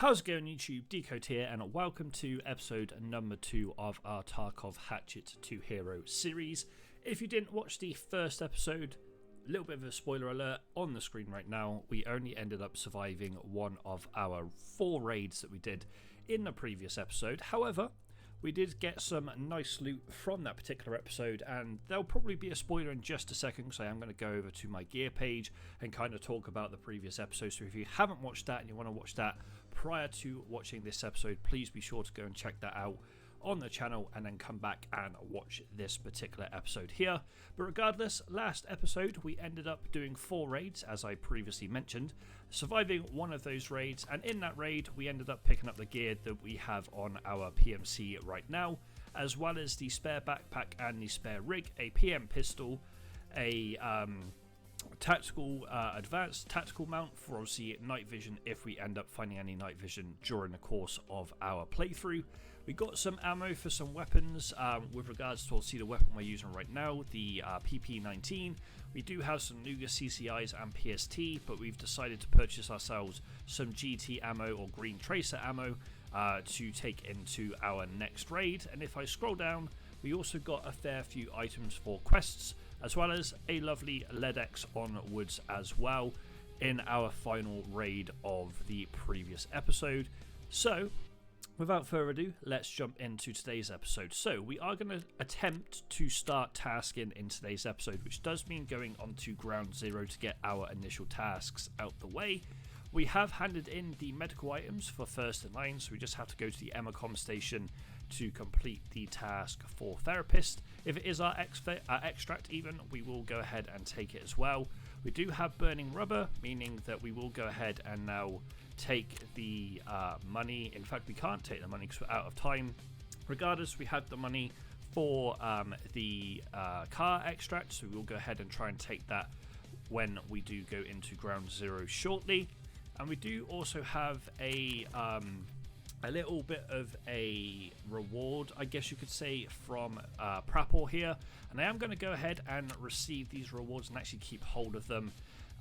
How's it going, YouTube? Decode here, and welcome to episode number 2 of our Tarkov Hatchet 2 Hero series. If you didn't watch the first episode, a little bit of a spoiler alert on the screen right now. We only ended up surviving one of our 4 raids that we did in the previous episode. However, we did get some nice loot from that particular episode, and there'll probably be a spoiler in just a second because I am going to go over to my gear page and kind of talk about the previous episode. So if you haven't watched that and you want to watch that prior to watching this episode, please be sure to go and check that out on the channel and then come back and watch this particular episode here. But regardless, last episode we ended up doing 4 raids, as I previously mentioned, surviving one of those raids, and in that raid we ended up picking up the gear that we have on our PMC right now, as well as the spare backpack and the spare rig, a PM pistol, a tactical advanced tactical mount for obviously night vision if we end up finding any night vision during the course of our playthrough. We got some ammo for some weapons with regards to obviously the weapon we're using right now, the PP19. We do have some Nuga CCIs and PST, but we've decided to purchase ourselves some GT ammo or Green Tracer ammo to take into our next raid. And if I scroll down, we also got a fair few items for quests, as well as a lovely LEDX onwards as well in our final raid of the previous episode. So, without further ado, let's jump into today's episode. So, we are going to attempt to start tasking in today's episode, which does mean going onto ground zero to get our initial tasks out the way. We have handed in the medical items for first in line, so we just have to go to the Comi-Cons station to complete the task for therapist. If it is our extract even, we will go ahead and take it as well. We do have burning rubber, meaning that we will go ahead and now take the money. In fact, we can't take the money because we're out of time. Regardless, we had the money for the car extract, so we will go ahead and try and take that when we do go into ground zero shortly. And we do also have a little bit of a reward, I guess you could say, from Prapor here. And I am going to go ahead and receive these rewards and actually keep hold of them.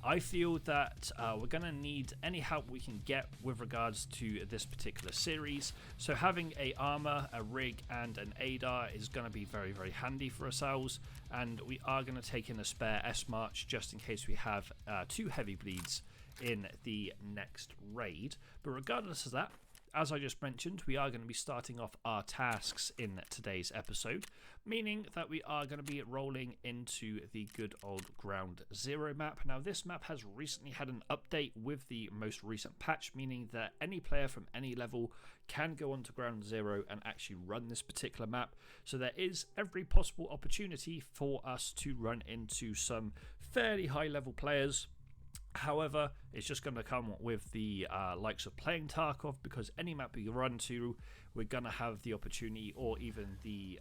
I feel that we're going to need any help we can get with regards to this particular series. So having a armor, a rig, and an ADAR is going to be very, very handy for ourselves. And we are going to take in a spare S-March just in case we have 2 heavy bleeds in the next raid. But regardless of that, as I just mentioned, we are going to be starting off our tasks in today's episode, meaning that we are going to be rolling into the good old Ground Zero map. Now, this map has recently had an update with the most recent patch, meaning that any player from any level can go onto Ground Zero and actually run this particular map. So there is every possible opportunity for us to run into some fairly high level players. However, it's just going to come with the likes of playing Tarkov, because any map we run to, we're going to have the opportunity or even the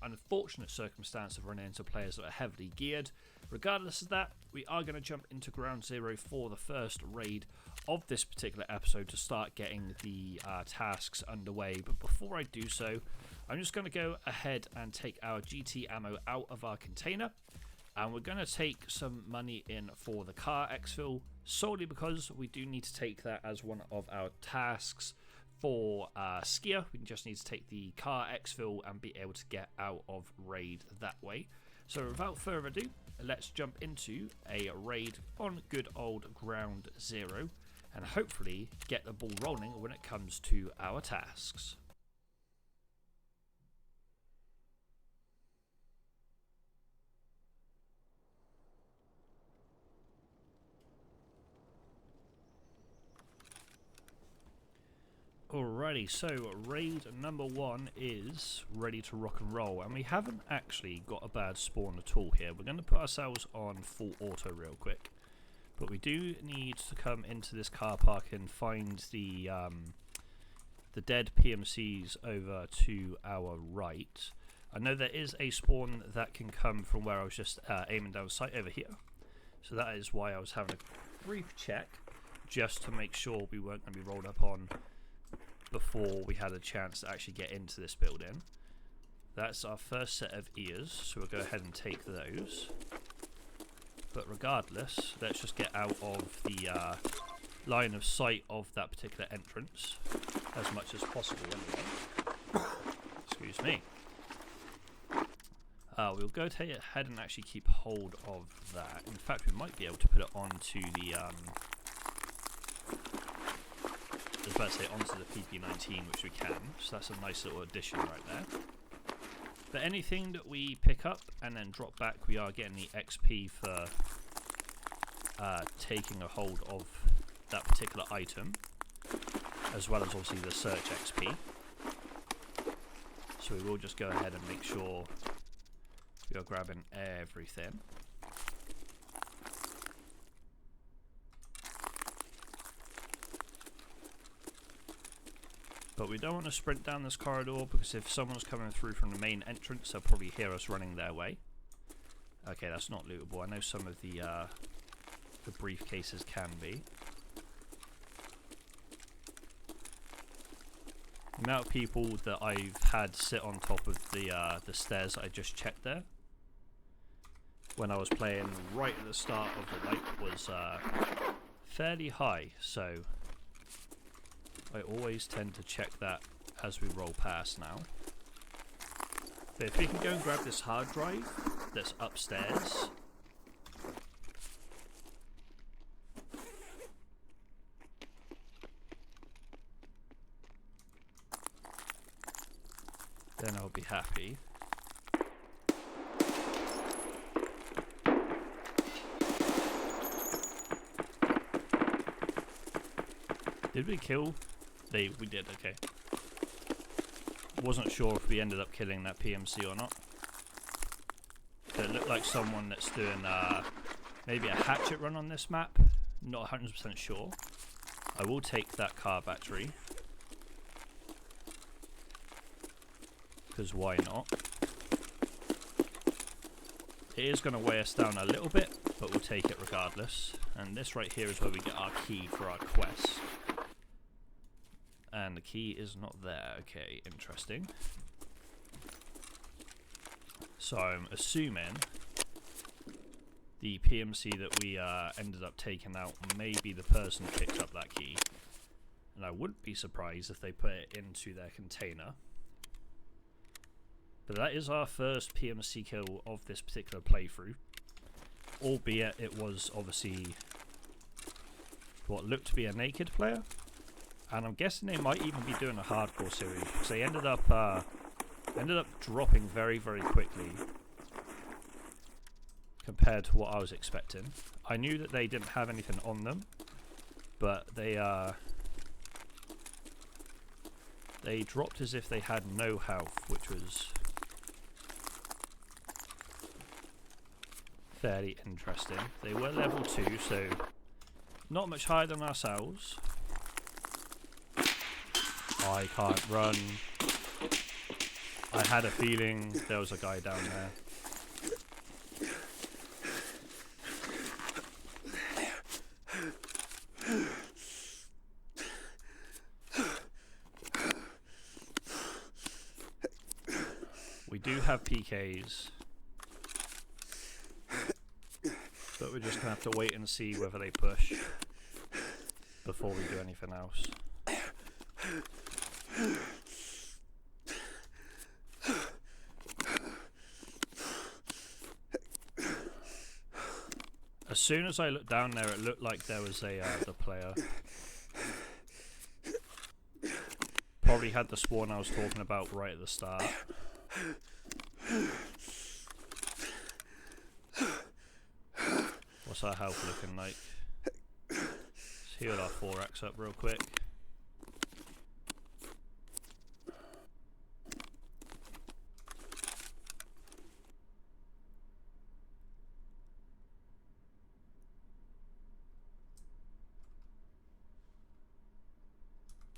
unfortunate circumstance of running into players that are heavily geared. Regardless of that, we are going to jump into ground zero for the first raid of this particular episode to start getting the tasks underway. But before I do so, I'm just going to go ahead and take our GT ammo out of our container. And we're going to take some money in for the car exfil, solely because we do need to take that as one of our tasks for Skier. We just need to take the car exfil and be able to get out of raid that way. So without further ado, let's jump into a raid on good old ground zero and hopefully get the ball rolling when it comes to our tasks. Alrighty, so raid number 1 is ready to rock and roll, and we haven't actually got a bad spawn at all here. We're going to put ourselves on full auto real quick, but we do need to come into this car park and find the dead PMCs over to our right. I know there is a spawn that can come from where I was just aiming down sight over here, so that is why I was having a brief check just to make sure we weren't going to be rolled up on before we had a chance to actually get into this building. That's our first set of ears, so we'll go ahead and take those. But regardless, let's just get out of the line of sight of that particular entrance as much as possible anyway. Excuse me. We'll go ahead and actually keep hold of that. In fact, we might be able to put it onto the I was about to say onto the PP19, which we can, so that's a nice little addition right there. But anything that we pick up and then drop back, we are getting the XP for taking a hold of that particular item, as well as obviously the search XP. So we will just go ahead and make sure we are grabbing everything. But we don't want to sprint down this corridor, because if someone's coming through from the main entrance, they'll probably hear us running their way. Okay, that's not lootable. I know some of the briefcases can be. The amount of people that I've had sit on top of the stairs that I just checked there, when I was playing right at the start of the light, was fairly high, so I always tend to check that as we roll past now. But if we can go and grab this hard drive that's upstairs, then I'll be happy. Did we kill? We did, okay. Wasn't sure if we ended up killing that PMC or not. But it looked like someone that's doing maybe a hatchet run on this map. Not 100% sure. I will take that car battery, because why not? It is going to weigh us down a little bit, but we'll take it regardless. And this right here is where we get our key for our quest. And the key is not there. Okay, interesting. So I'm assuming the PMC that we ended up taking out may be the person who picked up that key. And I wouldn't be surprised if they put it into their container. But that is our first PMC kill of this particular playthrough. Albeit it was obviously what looked to be a naked player. And I'm guessing they might even be doing a hardcore series, because they ended up dropping very, very quickly compared to what I was expecting. I knew that they didn't have anything on them, but they dropped as if they had no health, which was fairly interesting. They were level 2, so not much higher than ourselves. I can't run. I had a feeling there was a guy down there. We do have PKs, but we're just going to have to wait and see whether they push before we do anything else. As soon as I looked down there, it looked like there was the player. Probably had the spawn I was talking about right at the start. What's our health looking like? Let's heal our 4x up real quick.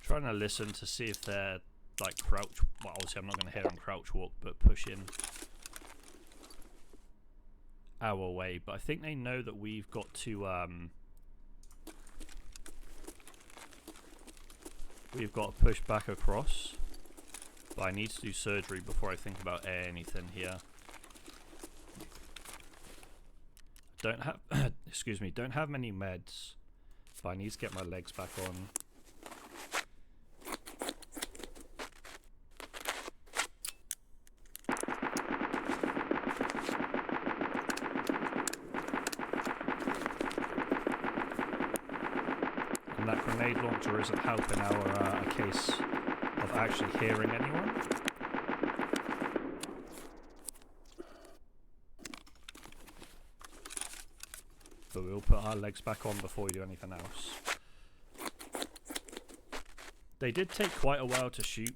Trying to listen to see if they're like crouch. Well, obviously I'm not going to hear them crouch walk, but pushing our way. But I think they know that we've got to push back across. But I need to do surgery before I think about anything here. Don't have excuse me. Don't have many meds. Fine, I need to get my legs back on. And that grenade launcher isn't helping our case of actually hearing anyone. But we'll put our legs back on before we do anything else. They did take quite a while to shoot.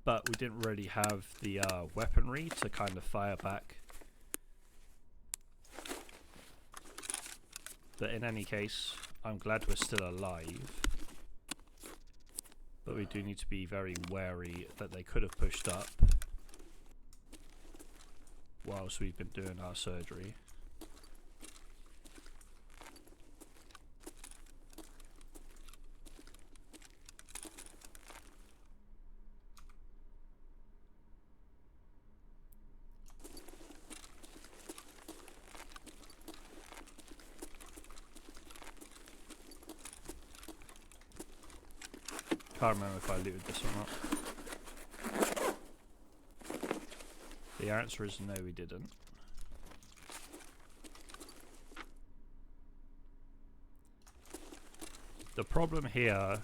But we didn't really have the weaponry to kind of fire back. But in any case, I'm glad we're still alive. But we do need to be very wary that they could have pushed up whilst we've been doing our surgery. Can't remember if I looted this or not. The answer is no, we didn't. The problem here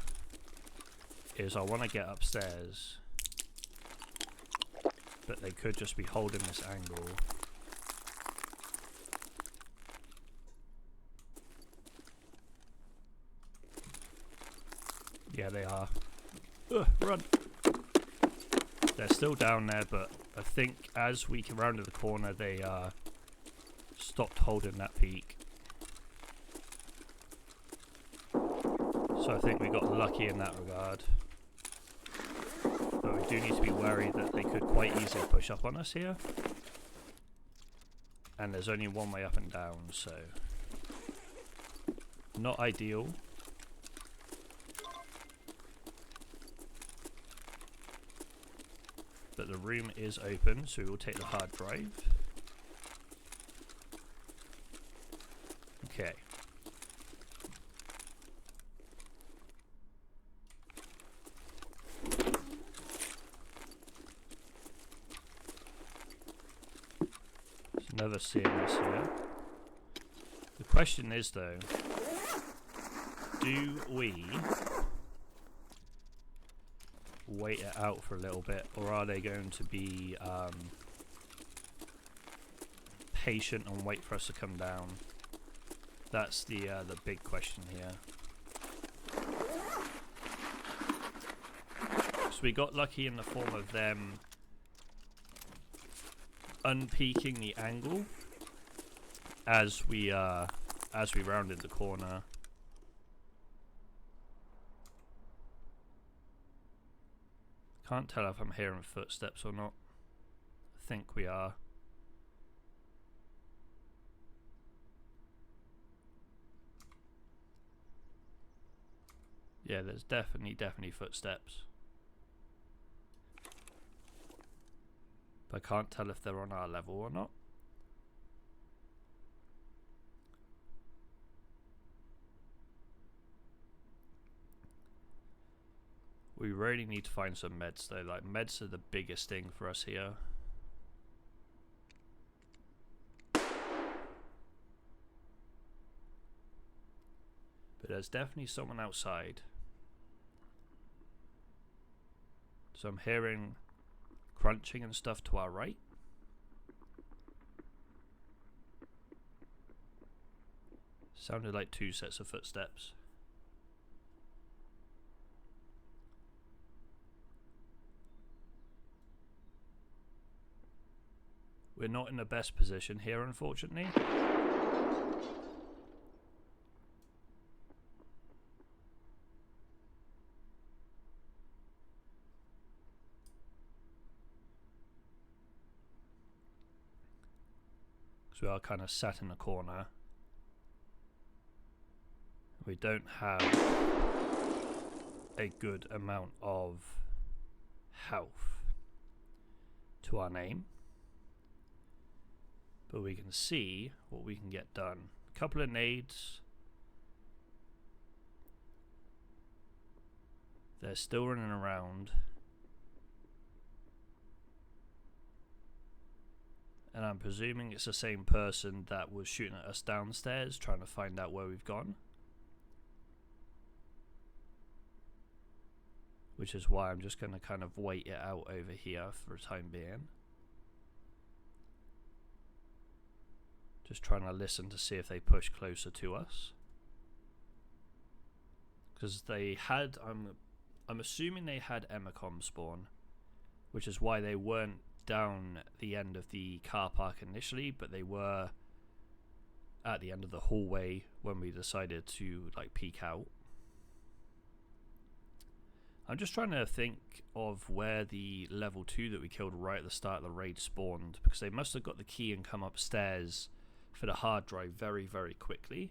is I want to get upstairs, but they could just be holding this angle. Yeah, they are. Ugh, run! They're still down there, but I think as we rounded the corner, they stopped holding that peak. So I think we got lucky in that regard. But we do need to be wary that they could quite easily push up on us here. And there's only one way up and down, so not ideal. But the room is open, so we will take the hard drive. Okay. There's another CMS here. The question is though, do we wait it out for a little bit, or are they going to be patient and wait for us to come down? That's the big question here. So we got lucky in the form of them unpeaking the angle as we rounded the corner. Can't tell if I'm hearing footsteps or not. I think we are. Yeah, there's definitely footsteps. But I can't tell if they're on our level or not. We really need to find some meds though, like meds are the biggest thing for us here. But there's definitely someone outside. So I'm hearing crunching and stuff to our right. Sounded like 2 sets of footsteps. We're not in the best position here, unfortunately. Because we are kind of sat in the corner. We don't have a good amount of health to our name. But we can see what we can get done. A couple of nades. They're still running around. And I'm presuming it's the same person that was shooting at us downstairs, trying to find out where we've gone. Which is why I'm just going to kind of wait it out over here for the time being. Just trying to listen to see if they push closer to us. Because they had, I'm assuming they had Emicom spawn. Which is why they weren't down the end of the car park initially, but they were at the end of the hallway when we decided to like peek out. I'm just trying to think of where the level 2 that we killed right at the start of the raid spawned, because they must have got the key and come upstairs for the hard drive very, very quickly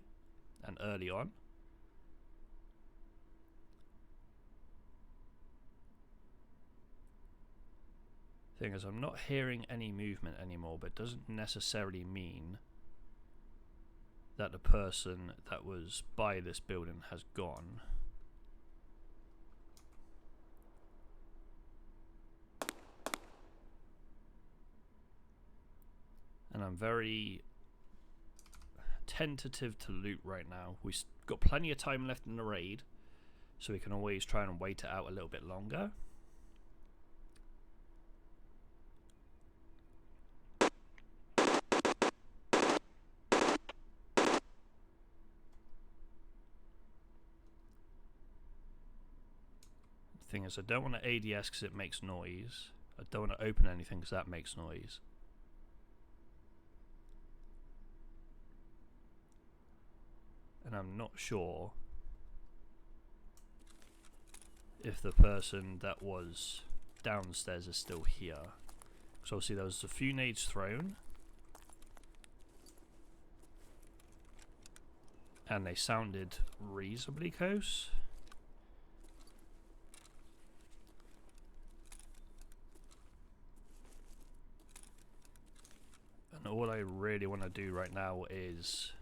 and early on. Thing is, I'm not hearing any movement anymore, but it doesn't necessarily mean that the person that was by this building has gone. And I'm very tentative to loot right now. We've got plenty of time left in the raid, so we can always try and wait it out a little bit longer. Thing is, I don't want to ADS because it makes noise. I don't want to open anything because that makes noise. And I'm not sure if the person that was downstairs is still here. So obviously there was a few nades thrown. And they sounded reasonably close. And all I really want to do right now is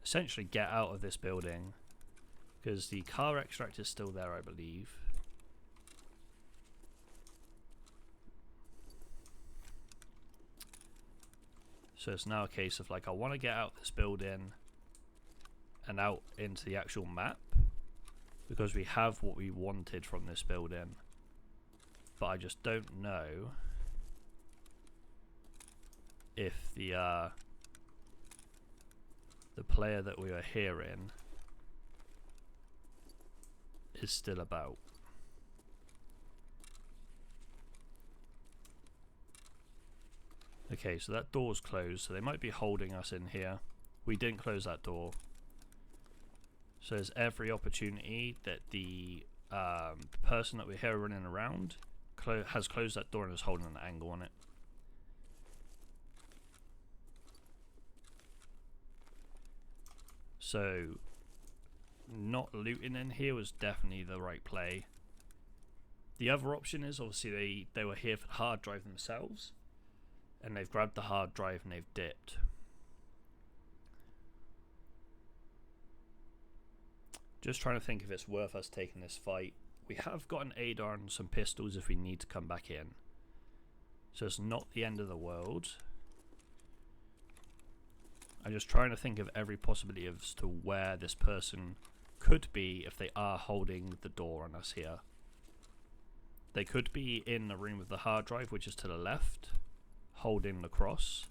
essentially get out of this building, because the car extract is still there, I believe. So it's now a case of like, I want to get out of this building and out into the actual map, because we have what we wanted from this building, but I just don't know if the player that we are hearing is still about. Okay, so that door's closed, so they might be holding us in here. We didn't close that door. So there's every opportunity that the person that we hear running around has closed that door and is holding an angle on it. So not looting in here was definitely the right play. The other option is obviously they were here for the hard drive themselves, and they've grabbed the hard drive and they've dipped. Just trying to think if it's worth us taking this fight. We have got an ADAR and some pistols if we need to come back in, so it's not the end of the world. I'm just trying to think of every possibility as to where this person could be if they are holding the door on us here. They could be in the room with the hard drive, which is to the left, holding the cross.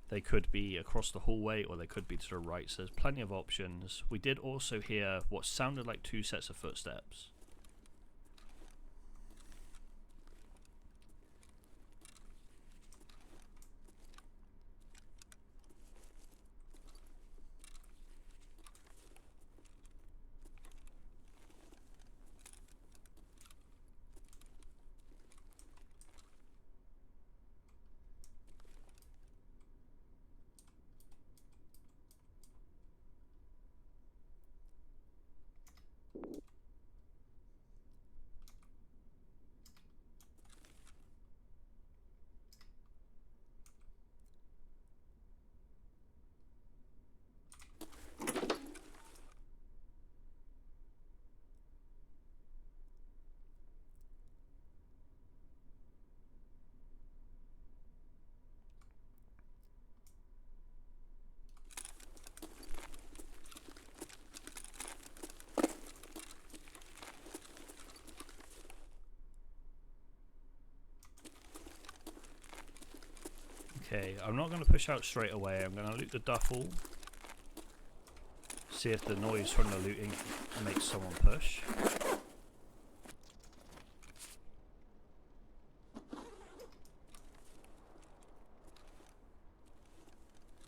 They could be across the hallway, or they could be to the right, so there's plenty of options. We did also hear what sounded like 2 sets of footsteps. Okay, I'm not going to push out straight away. I'm going to loot the duffel. See if the noise from the looting makes someone push.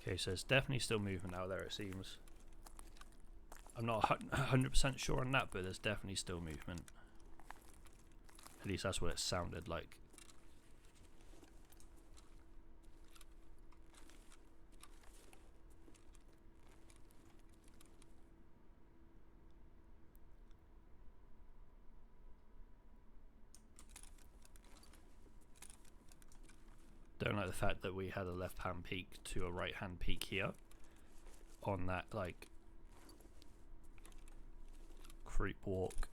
Okay, so there's definitely still movement out there, it seems. I'm not 100% sure on that, but there's definitely still movement. At least that's what it sounded like. Don't like the fact that we had a left hand peak to a right hand peak here on that like creep walk.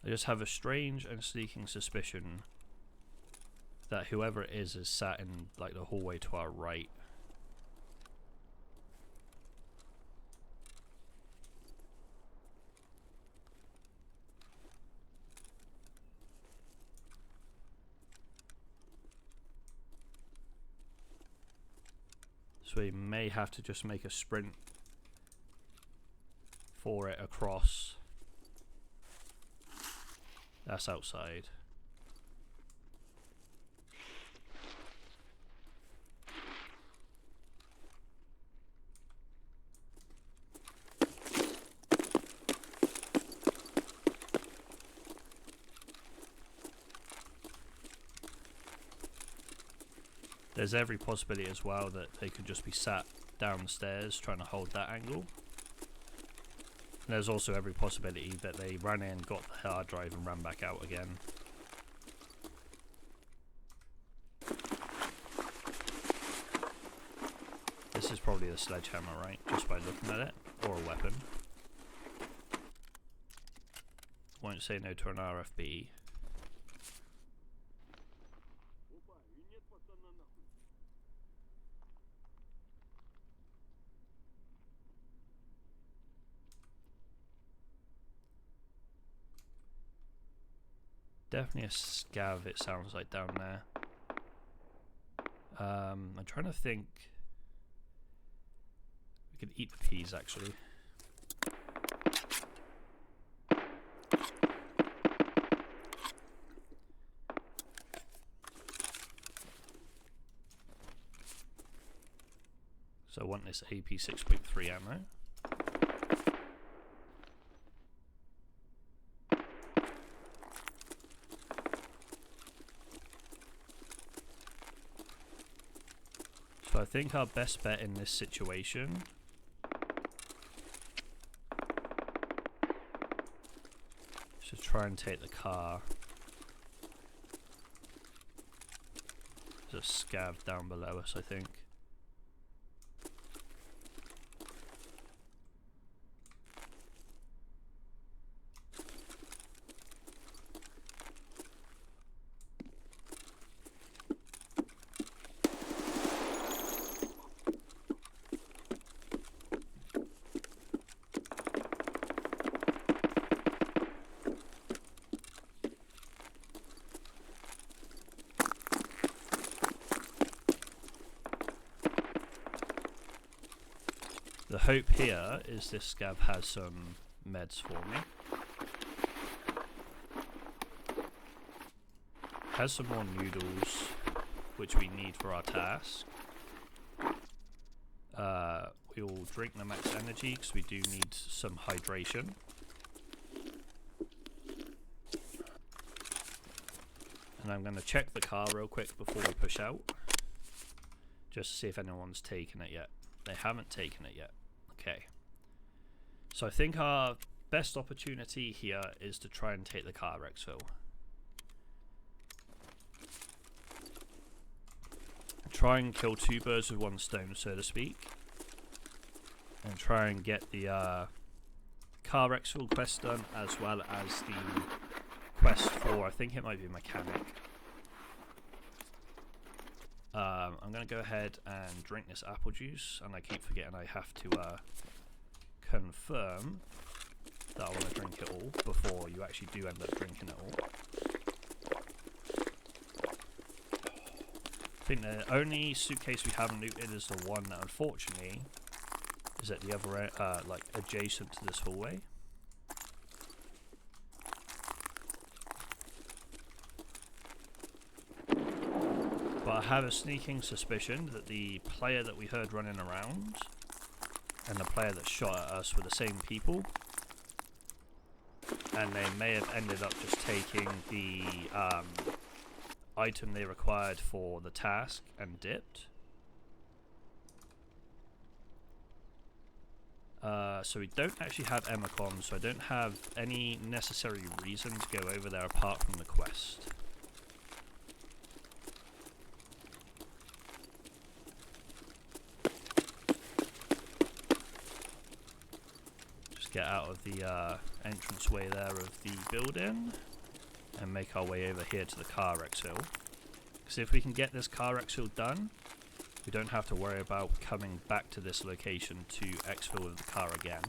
I just have a strange and sneaking suspicion that whoever it is sat in like the hallway to our right. So we may have to just make a sprint for it across. That's outside. There's every possibility as well that they could just be sat downstairs trying to hold that angle. And there's also every possibility that they ran in, got the hard drive and ran back out again. This is probably a sledgehammer, right? Just by looking at it. Or a weapon. Won't say no to an RFB. Definitely a scav, it sounds like, down there. I'm trying to think. We could eat the peas, actually. So I want this AP 6.3 ammo. So I think our best bet in this situation is to try and take the car. There's a scav down below us, I think. The hope here is this scav has some meds for me. Has some more noodles, which we need for our task. We will drink the max energy because we do need some hydration. And I'm going to check the car real quick before we push out, just to see if anyone's taken it yet. They haven't taken it yet. Okay. So I think our best opportunity here is to try and take the car exfil. Try and kill two birds with one stone, so to speak. And try and get the car exfil quest done, as well as the quest for, I think it might be mechanic. I'm going to go ahead and drink this apple juice, and I keep forgetting I have to confirm that I want to drink it all before you actually do end up drinking it all. I think the only suitcase we haven't looted is the one that unfortunately is at the other end, like adjacent to this hallway. But I have a sneaking suspicion that the player that we heard running around and the player that shot at us were the same people, and they may have ended up just taking the item they required for the task and dipped. So we don't actually have Comi-Cons, so I don't have any necessary reason to go over there apart from the quest. Just get out of the entranceway there of the building and make our way over here to the car exfil. Because if we can get this car exfil done, we don't have to worry about coming back to this location to exfil the car again.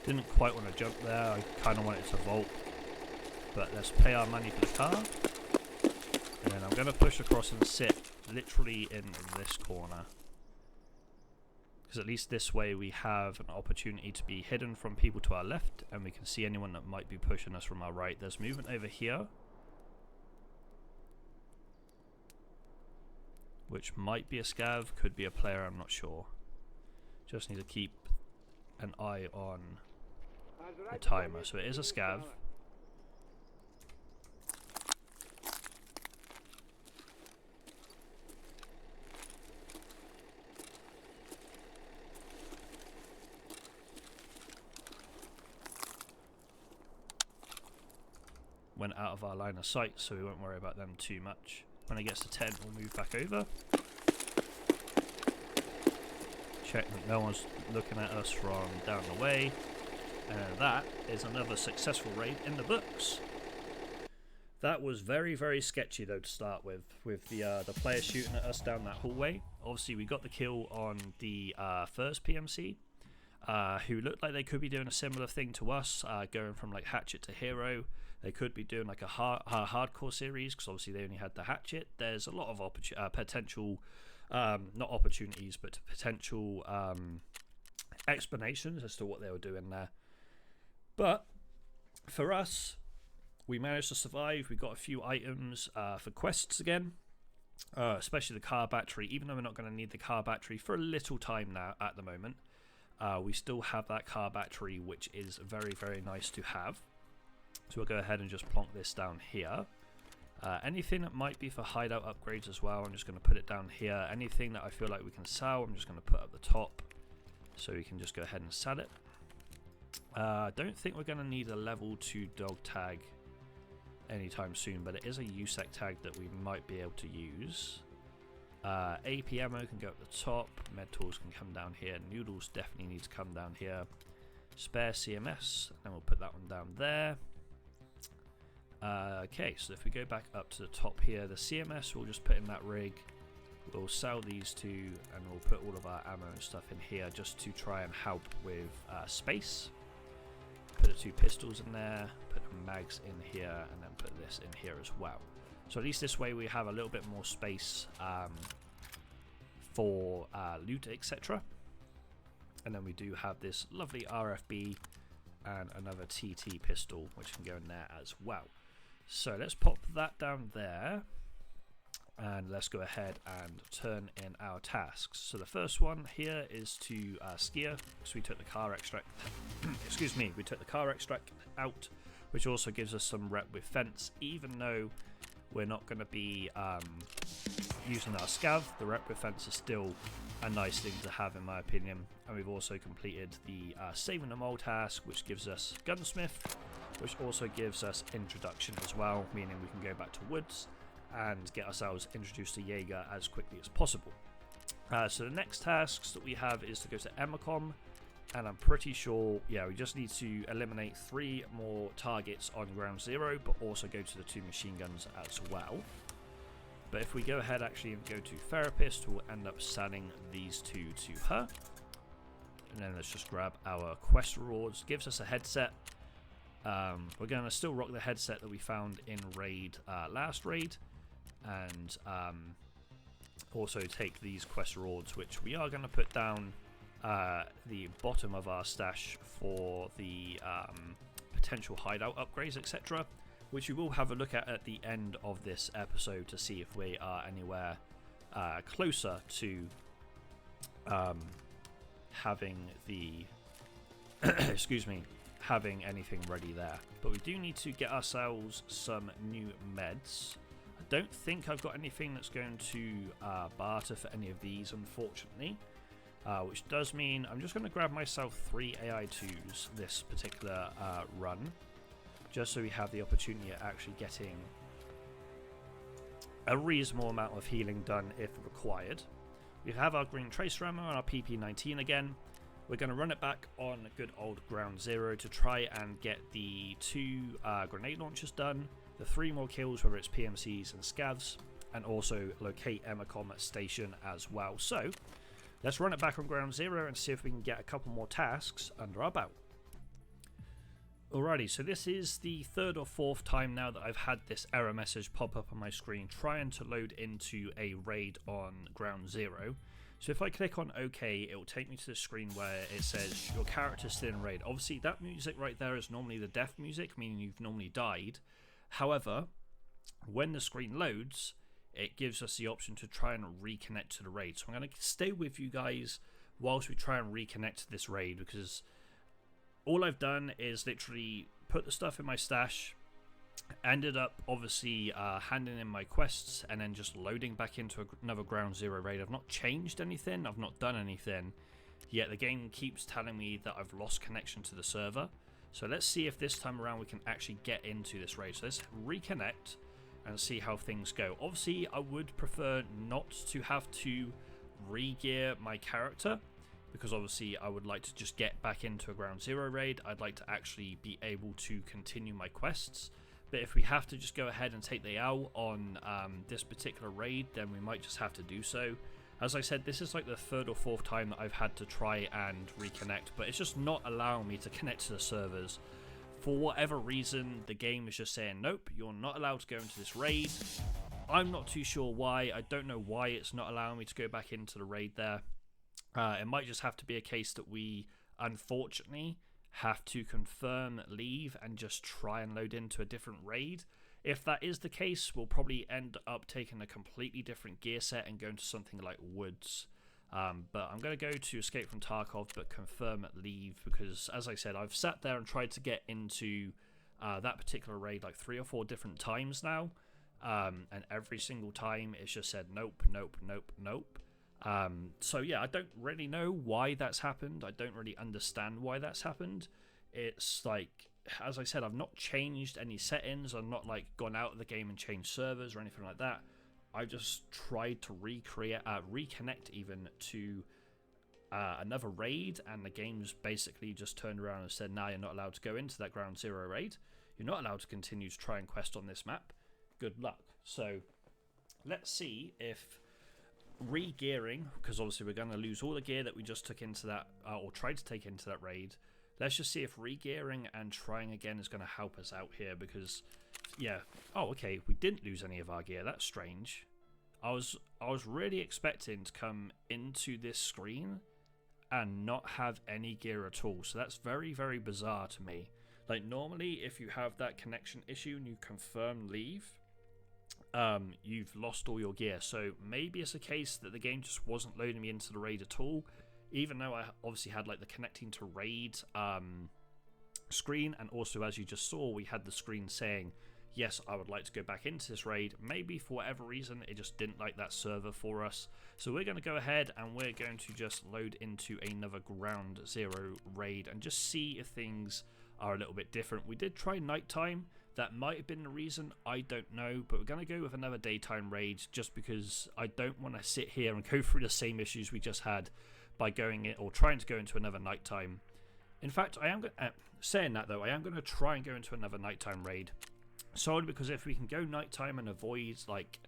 Didn't quite want to jump there, I kind of wanted to vault. But let's pay our money for the car. And then I'm going to push across and sit literally in this corner. Because at least this way we have an opportunity to be hidden from people to our left, and we can see anyone that might be pushing us from our right. There's movement over here, which might be a scav, could be a player, I'm not sure. Just need to keep an eye on the timer. So it is a scav. Went out of our line of sight, so we won't worry about them too much. When it gets to 10, we'll move back over. Check that no one's looking at us from down the way. And that is another successful raid in the books. That was very, very sketchy though to start with the player shooting at us down that hallway. Obviously we got the kill on the first PMC, who looked like they could be doing a similar thing to us, going from like Hatchet to Hero. They could be doing like a hardcore series, because obviously they only had the Hatchet. There's a lot of potential, not opportunities, but potential explanations as to what they were doing there. But for us, we managed to survive. We got a few items for quests again, especially the car battery. Even though we're not going to need the car battery for a little time now at the moment, we still have that car battery, which is very, very nice to have. So we'll go ahead and just plonk this down here. Anything that might be for hideout upgrades as well, I'm just going to put it down here. Anything that I feel like we can sell, I'm just going to put up the top, so we can just go ahead and sell it. I don't think we're going to need a level 2 dog tag anytime soon, but it is a USEC tag that we might be able to use. AP ammo can go at the top, med tools can come down here, noodles definitely need to come down here. Spare CMS, and we'll put that one down there. Okay, so if we go back up to the top here, the CMS we'll just put in that rig. We'll sell these two, and we'll put all of our ammo and stuff in here just to try and help with space. Put the 2 pistols in there, put the mags in here, and then put this in here as well. So at least this way we have a little bit more space for loot, etc. And then we do have this lovely RFB and another TT pistol, which can go in there as well. So let's pop that down there, and let's go ahead and turn in our tasks. So the first one here is to skier, because we took the car extract excuse me, we took the car extract out, which also gives us some rep with fence. Even though we're not going to be using our scav, the rep with fence is still a nice thing to have in my opinion. And we've also completed the saving the mole task, which gives us gunsmith, which also gives us introduction as well, meaning we can go back to woods and get ourselves introduced to Jaeger as quickly as possible. So the next tasks that we have is to go to Comi-Con, And I'm pretty sure, yeah, we just need to eliminate 3 more targets on ground 0, but also go to the 2 machine guns as well. But if we go ahead actually and go to Therapist, we'll end up selling these 2 to her. And then let's just grab our quest rewards. Gives us a headset. We're going to still rock the headset that we found in raid, last raid. And also take these quest rewards, which we are going to put down the bottom of our stash for the potential hideout upgrades, etc., which we will have a look at the end of this episode to see if we are anywhere closer to having the excuse me, having anything ready there. But we do need to get ourselves some new meds. I don't think I've got anything that's going to barter for any of these, unfortunately. Which does mean I'm just going to grab myself 3 AI2s this particular run, just so we have the opportunity of actually getting a reasonable amount of healing done if required. We have our green tracer ammo and our PP19 again. We're going to run it back on good old ground 0 to try and get the 2 grenade launchers done, the 3 more kills, whether it's PMCs and scavs, and also locate Emacom station as well. So let's run it back on ground 0 and see if we can get a couple more tasks under our belt. Alrighty, so this is the 3rd or 4th time now that I've had this error message pop up on my screen trying to load into a raid on ground 0. So if I click on OK, it will take me to the screen where it says your character's still in raid. Obviously that music right there is normally the death music, meaning you've normally died. However, when the screen loads, it gives us the option to try and reconnect to the raid. So I'm going to stay with you guys whilst we try and reconnect to this raid, because all I've done is literally put the stuff in my stash, ended up obviously handing in my quests, and then just loading back into another ground 0 raid. I've not changed anything, I've not done anything, yet the game keeps telling me that I've lost connection to the server. So let's see if this time around we can actually get into this raid. So let's reconnect and see how things go. Obviously, I would prefer not to have to re-gear my character, because obviously I would like to just get back into a ground 0 raid. I'd like to actually be able to continue my quests. But if we have to just go ahead and take the L on this particular raid, then we might just have to do so. As I said, this is like the 3rd or 4th time that I've had to try and reconnect, but it's just not allowing me to connect to the servers. For whatever reason, the game is just saying, nope, you're not allowed to go into this raid. I'm not too sure why. I don't know why it's not allowing me to go back into the raid there. It might just have to be a case that we, unfortunately, have to confirm leave and just try and load into a different raid. If that is the case, we'll probably end up taking a completely different gear set and going to something like Woods. But I'm going to go to Escape from Tarkov, but confirm leave, because as I said, I've sat there and tried to get into that particular raid like 3 or 4 different times now, and every single time it's just said nope, nope, nope, nope. So yeah, I don't really know why that's happened. I don't really understand why that's happened. It's like, as I said, I've not changed any settings. I've not like gone out of the game and changed servers or anything like that. I just tried to reconnect even to another raid, and the game's basically just turned around and said, nah, you're not allowed to go into that ground 0 raid. You're not allowed to continue to try and quest on this map. Good luck. So let's see if re-gearing, because obviously we're going to lose all the gear that we just took into that, or tried to take into that raid. Let's just see if re-gearing and trying again is going to help us out here, because yeah, oh okay, we didn't lose any of our gear. That's strange. I was really expecting to come into this screen and not have any gear at all, so that's very, very bizarre to me. Like normally if you have that connection issue and you confirm leave, you've lost all your gear. So maybe it's a case that the game just wasn't loading me into the raid at all, even though I obviously had like the connecting to raid screen, and also as you just saw we had the screen saying yes, I would like to go back into this raid. Maybe for whatever reason it just didn't like that server for us, so we're going to go ahead and we're going to just load into another ground 0 raid and just see if things are a little bit different. We did try nighttime. That might have been the reason, I don't know, but we're going to go with another daytime raid just because I don't want to sit here and go through the same issues we just had by going in or trying to go into another nighttime. In fact, I am saying that though, I am going to try and go into another nighttime raid, solely because if we can go nighttime and avoid like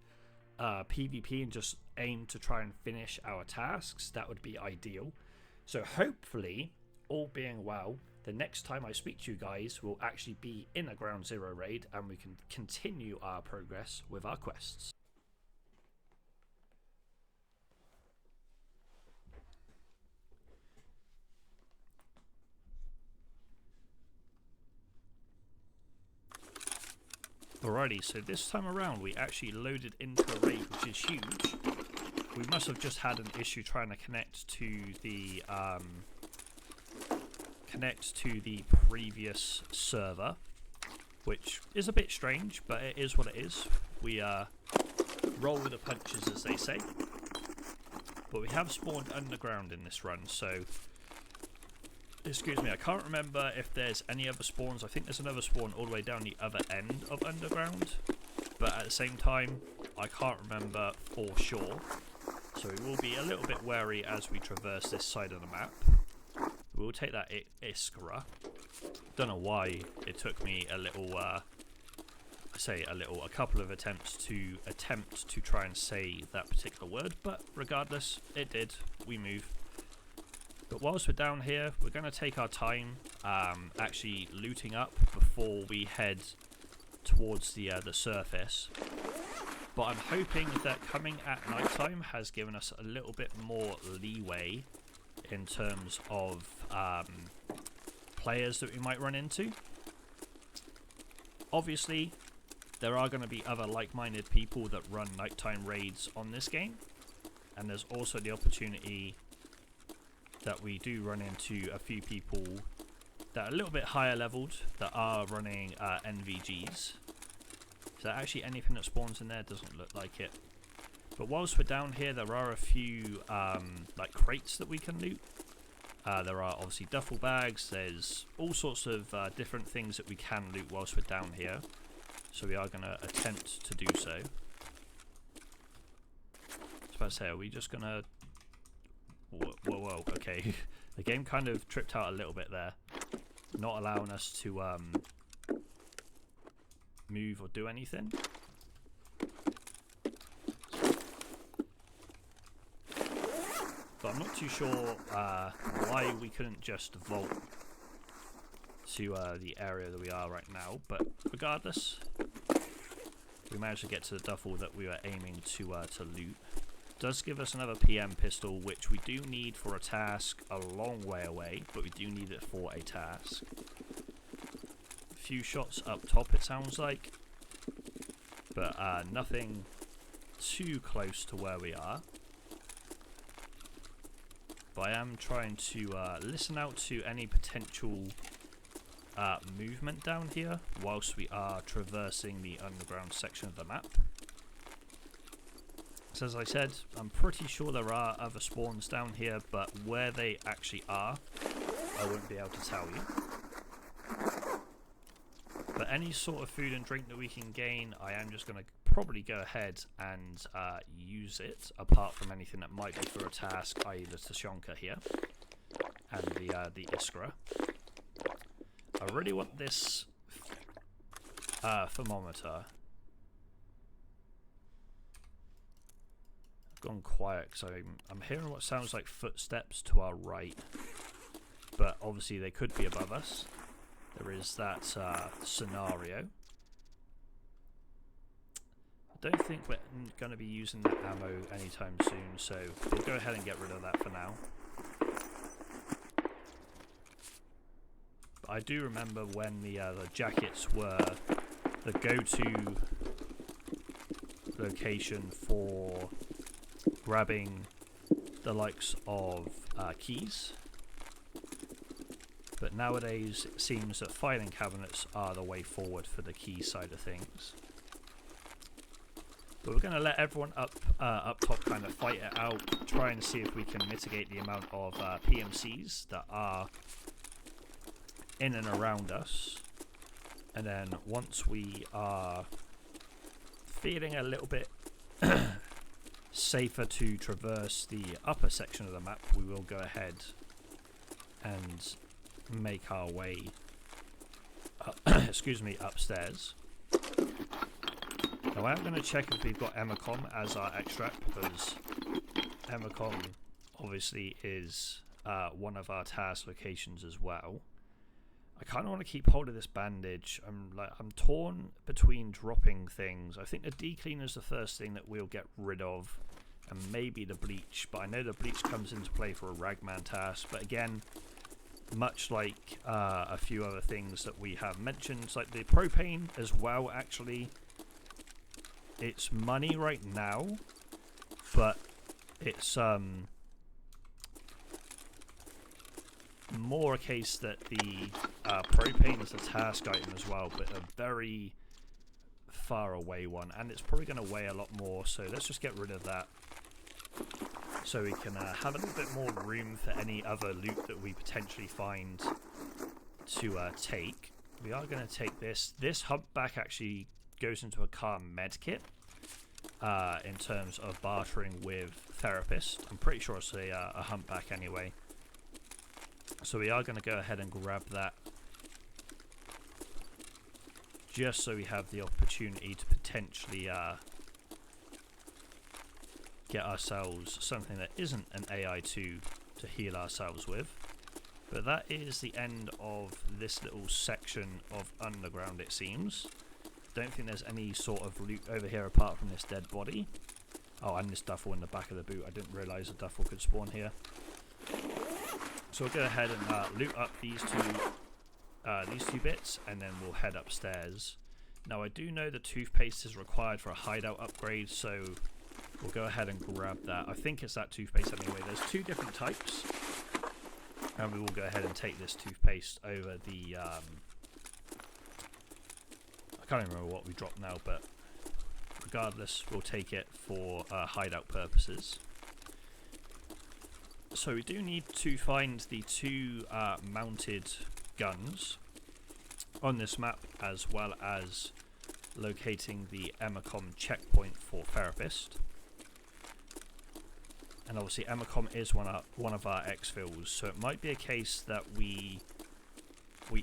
PvP and just aim to try and finish our tasks, that would be ideal. So hopefully, all being well, the next time I speak to you guys will actually be in a Ground Zero raid and we can continue our progress with our quests. Alrighty, so this time around we actually loaded into a raid, which is huge. We must have just had an issue trying to connect to the previous server, which is a bit strange, but it is what it is. We roll with the punches, as they say. But we have spawned underground in this run, so excuse me, I can't remember if there's any other spawns. I think there's another spawn all the way down the other end of underground, but at the same time I can't remember for sure, so we will be a little bit wary as we traverse this side of the map. We'll take that Iskra. Don't know why it took me a little a couple of attempts to try and say that particular word, but regardless, it did. We move. But whilst we're down here, we're going to take our time actually looting up before we head towards the surface. But I'm hoping that coming at nighttime has given us a little bit more leeway in terms of players that we might run into. Obviously, there are going to be other like-minded people that run nighttime raids on this game, and there's also the opportunity that we do run into a few people that are a little bit higher leveled that are running NVGs. So actually anything that spawns in there doesn't look like it. But whilst we're down here, there are a few like crates that we can loot. There are obviously duffel bags. There's all sorts of different things that we can loot whilst we're down here. So we are going to attempt to do so. I was about to say, are we just going to... Whoa, okay. The game kind of tripped out a little bit there. Not allowing us to move or do anything. But I'm not too sure why we couldn't just vault to the area that we are right now. But regardless, we managed to get to the duffel that we were aiming to loot. Does give us another PM pistol, which we do need for a task a long way away, but we do need it for a task. A few shots up top, it sounds like, but nothing too close to where we are. But I am trying to listen out to any potential movement down here whilst we are traversing the underground section of the map. So as I said, I'm pretty sure there are other spawns down here, but where they actually are, I won't be able to tell you. But any sort of food and drink that we can gain, I am just going to probably go ahead and use it, apart from anything that might be for a task, i.e. the Tashonka here, and the Iskra. I really want this thermometer. Gone quiet because I'm hearing what sounds like footsteps to our right, but obviously they could be above us. There is that scenario. I don't think we're going to be using that ammo anytime soon, so we'll go ahead and get rid of that for now. But I do remember when the jackets were the go-to location for grabbing the likes of keys, but nowadays it seems that filing cabinets are the way forward for the key side of things. But we're going to let everyone up top kind of fight it out, try and see if we can mitigate the amount of PMCs that are in and around us, and then once we are feeling a little bit safer to traverse the upper section of the map, we will go ahead and make our way excuse me, upstairs. Now I'm going to check if we've got Emacom as our extract, because Emacom obviously is one of our task locations as well. I kind of want to keep hold of this bandage. I'm torn between dropping things. I think the D-cleaner is the first thing that we'll get rid of, and maybe the bleach, but I know the bleach comes into play for a ragman task. But again, much like a few other things that we have mentioned, like the propane as well, actually it's money right now, but it's more a case that the propane is a task item as well, but a very far away one, and it's probably going to weigh a lot more, so let's just get rid of that so we can have a little bit more room for any other loot that we potentially find to take. We are going to take this. This humpback actually goes into a car medkit in terms of bartering with therapist. I'm pretty sure it's a humpback anyway. So we are going to go ahead and grab that, just so we have the opportunity to potentially get ourselves something that isn't an AI2 to heal ourselves with. But that is the end of this little section of underground, it seems. Don't think there's any sort of loot over here apart from this dead body. Oh, and this duffel in the back of the boot. I didn't realise a duffel could spawn here. So we'll go ahead and loot up these two bits, and then we'll head upstairs. Now I do know the toothpaste is required for a hideout upgrade, so we'll go ahead and grab that. I think it's that toothpaste anyway. There's two different types, and we will go ahead and take this toothpaste over the I can't even remember what we dropped now, but regardless, we'll take it for hideout purposes. So we do need to find the two mounted guns on this map, as well as locating the Emacom checkpoint for therapist. And obviously Emacom is one of our exfils, so it might be a case that we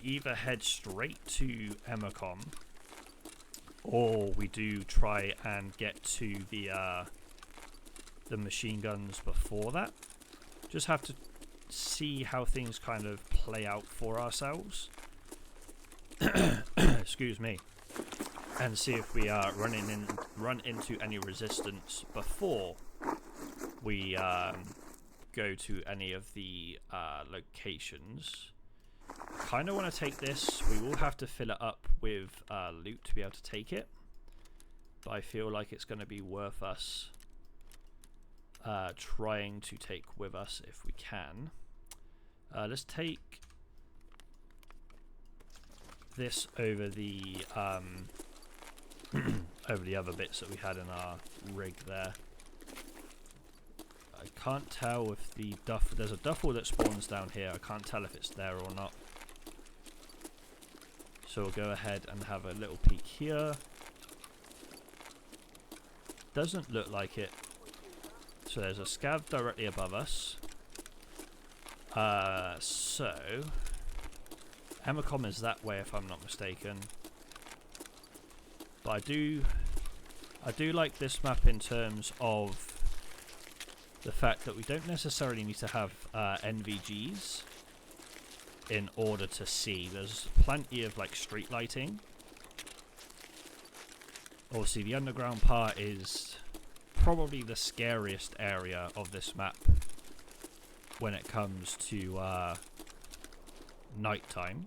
either head straight to Emacom, or we do try and get to the machine guns before that. Just have to see how things kind of play out for ourselves. Excuse me. And see if we run into any resistance before we go to any of the locations. Kind of want to take this. We will have to fill it up with loot to be able to take it, but I feel like it's going to be worth us trying to take with us if we can. Let's take this over the over the other bits that we had in our rig there. I can't tell if the duffel, there's a duffel that spawns down here. I can't tell if it's there or not. So we'll go ahead and have a little peek here. Doesn't look like it. So there's a scav directly above us. So Emacom is that way if I'm not mistaken. But I do like this map in terms of the fact that we don't necessarily need to have NVGs in order to see. There's plenty of like street lighting. Obviously the underground part is probably the scariest area of this map when it comes to nighttime,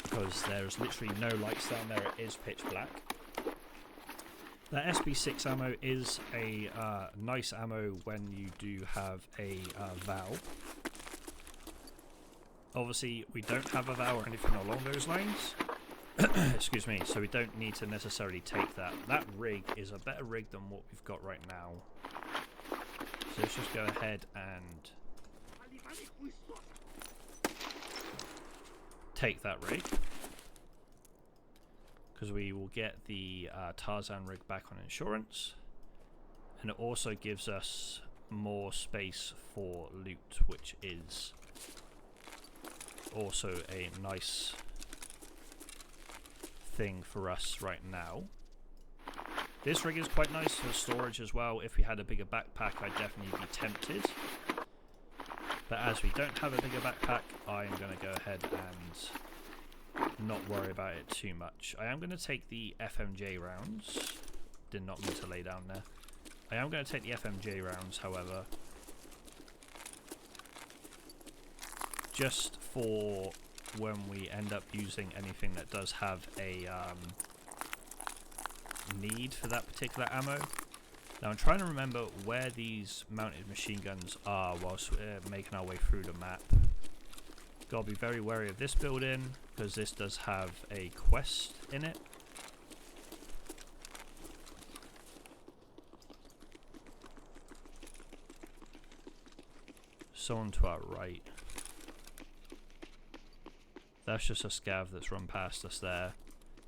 because there's literally no lights down there. It is pitch black. That SB6 ammo is a nice ammo when you do have a valve. Obviously we don't have a valve or anything along those lines. Excuse me, so we don't need to necessarily take that. That rig is a better rig than what we've got right now. So let's just go ahead and take that rig, because we will get the Tarzan rig back on insurance, And it also gives us more space for loot, which is also a nice thing for us right now. This rig is quite nice for storage as well. If we had a bigger backpack, I'd definitely be tempted. But as we don't have a bigger backpack, I'm going to go ahead and not worry about it too much. I am going to take the FMJ rounds. Did not mean to lay down there. I am going to take the FMJ rounds, however, just for when we end up using anything that does have a need for that particular ammo. Now I'm trying to remember where these mounted machine guns are whilst we're making our way through the map. Gotta be very wary of this building because this does have a quest in it. Someone to our right. That's just a scav that's run past us there.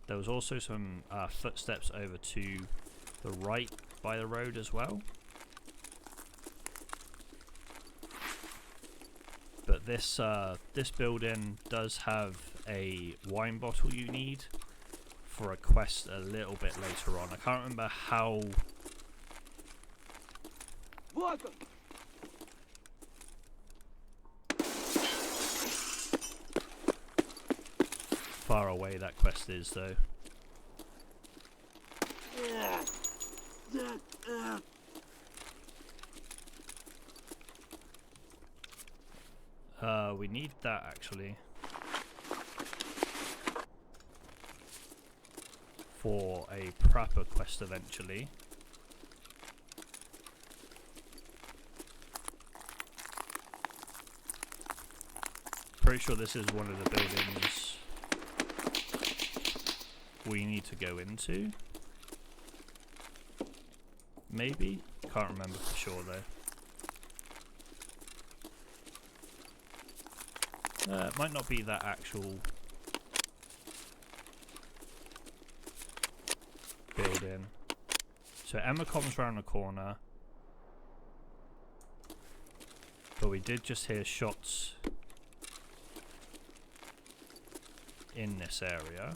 There was also some footsteps over to the right by the road as well. But this this building does have a wine bottle you need for a quest a little bit later on. I can't remember how far away that quest is though. We need that actually for a proper quest eventually. Pretty sure this is one of the buildings we need to go into. Maybe? Can't remember for sure though. It might not be that actual building. So Comi-Cons around the corner. But we did just hear shots in this area.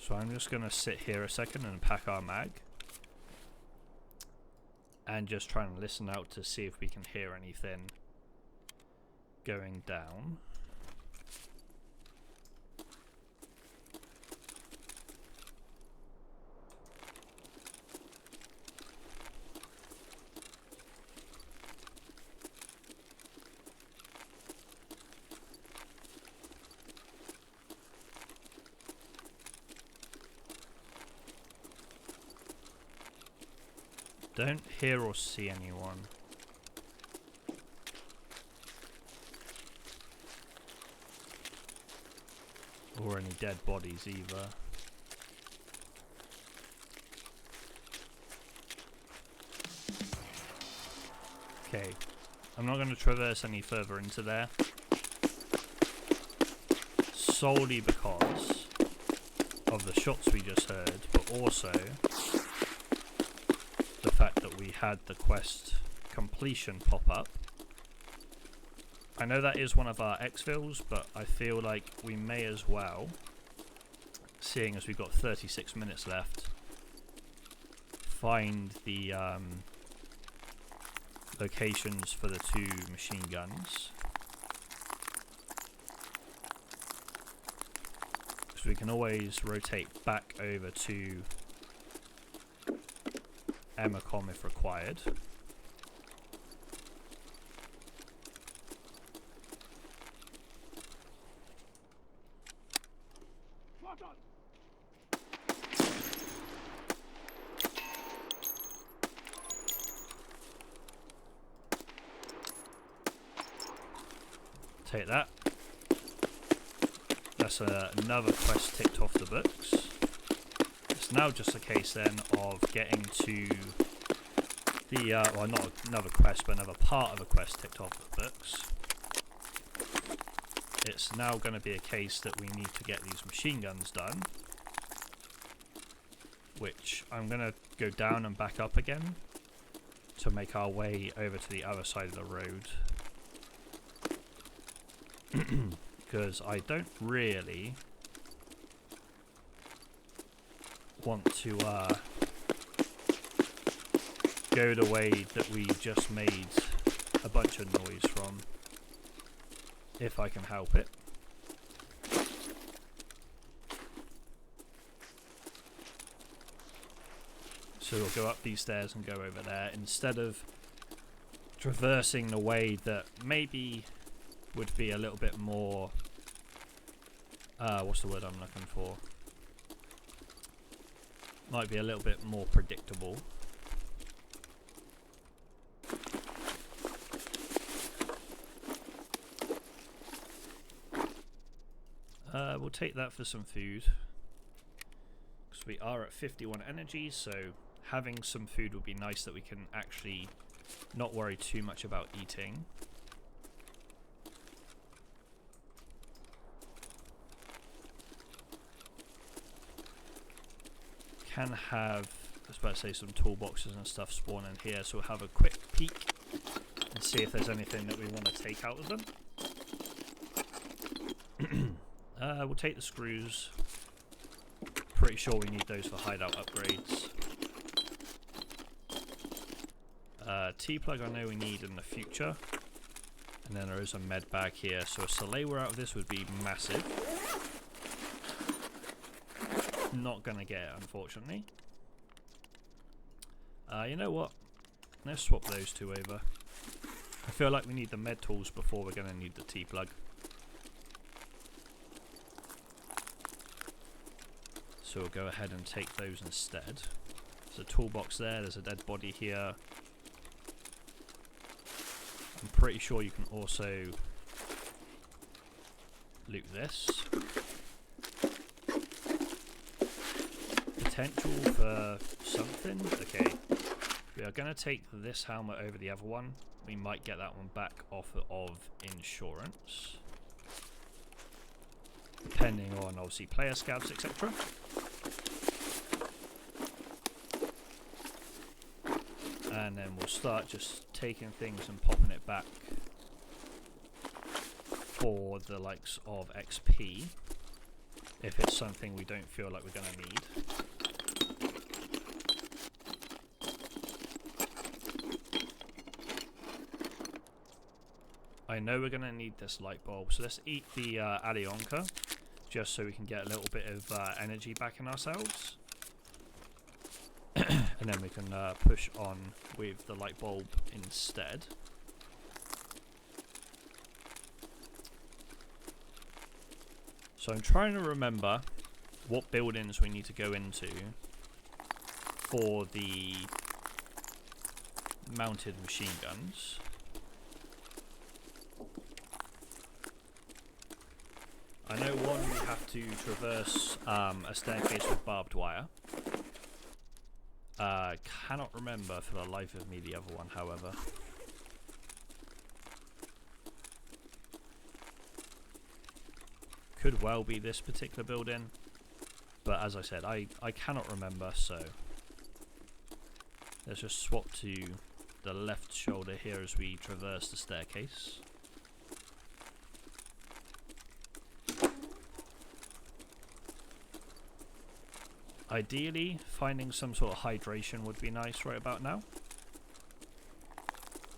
So I'm just going to sit here a second and pack our mag. And just try and listen out to see if we can hear anything going down. Don't hear or see anyone. Or any dead bodies either. Okay, I'm not going to traverse any further into there. Solely because of the shots we just heard, but also the fact that we had the quest completion pop up. I know that is one of our exfils, but I feel like we may as well, seeing as we've got 36 minutes left, find the locations for the 2 machine guns. So we can always rotate back over to Comi if required. Take that. That's another quest ticked off the books. It's now just a case then of getting to the, well, not another quest, but another part of a quest ticked off the books. It's now going to be a case that we need to get these machine guns done, which I'm going to go down and back up again to make our way over to the other side of the road. Because I don't really want to go the way that we just made a bunch of noise from, if I can help it. So we'll go up these stairs and go over there instead of traversing the way that maybe would be a little bit more what's the word I'm looking for? Might be a little bit more predictable. We'll take that for some food, because we are at 51 energy, so having some food would be nice that we can actually not worry too much about eating. Can have, I was about to say, some toolboxes and stuff spawn in here, so we'll have a quick peek and see if there's anything that we want to take out of them. We'll take the screws. Pretty sure we need those for hideout upgrades. T-plug I know we need in the future. And then there is a med bag here, so a Salewa out of this would be massive. Not gonna get it, unfortunately. You know what? Let's swap those two over. I feel like we need the med tools before we're gonna need the T-plug. So we'll go ahead and take those instead. There's a toolbox there, there's a dead body here. I'm pretty sure you can also loot this. Potential for something? Okay. We are going to take this helmet over the other one. We might get that one back off of insurance. Depending on, obviously, player scouts, etc. And then we'll start just taking things and popping it back for the likes of XP, if it's something we don't feel like we're going to need. I know we're going to need this light bulb, so let's eat the Alionka, just so we can get a little bit of energy back in ourselves. And then we can push on with the light bulb instead. So I'm trying to remember what buildings we need to go into for the mounted machine guns. I know one we have to traverse a staircase with barbed wire. Cannot remember for the life of me the other one, however. Could well be this particular building, but as I said, I cannot remember, so let's just swap to the left shoulder here as we traverse the staircase. Ideally, finding some sort of hydration would be nice right about now,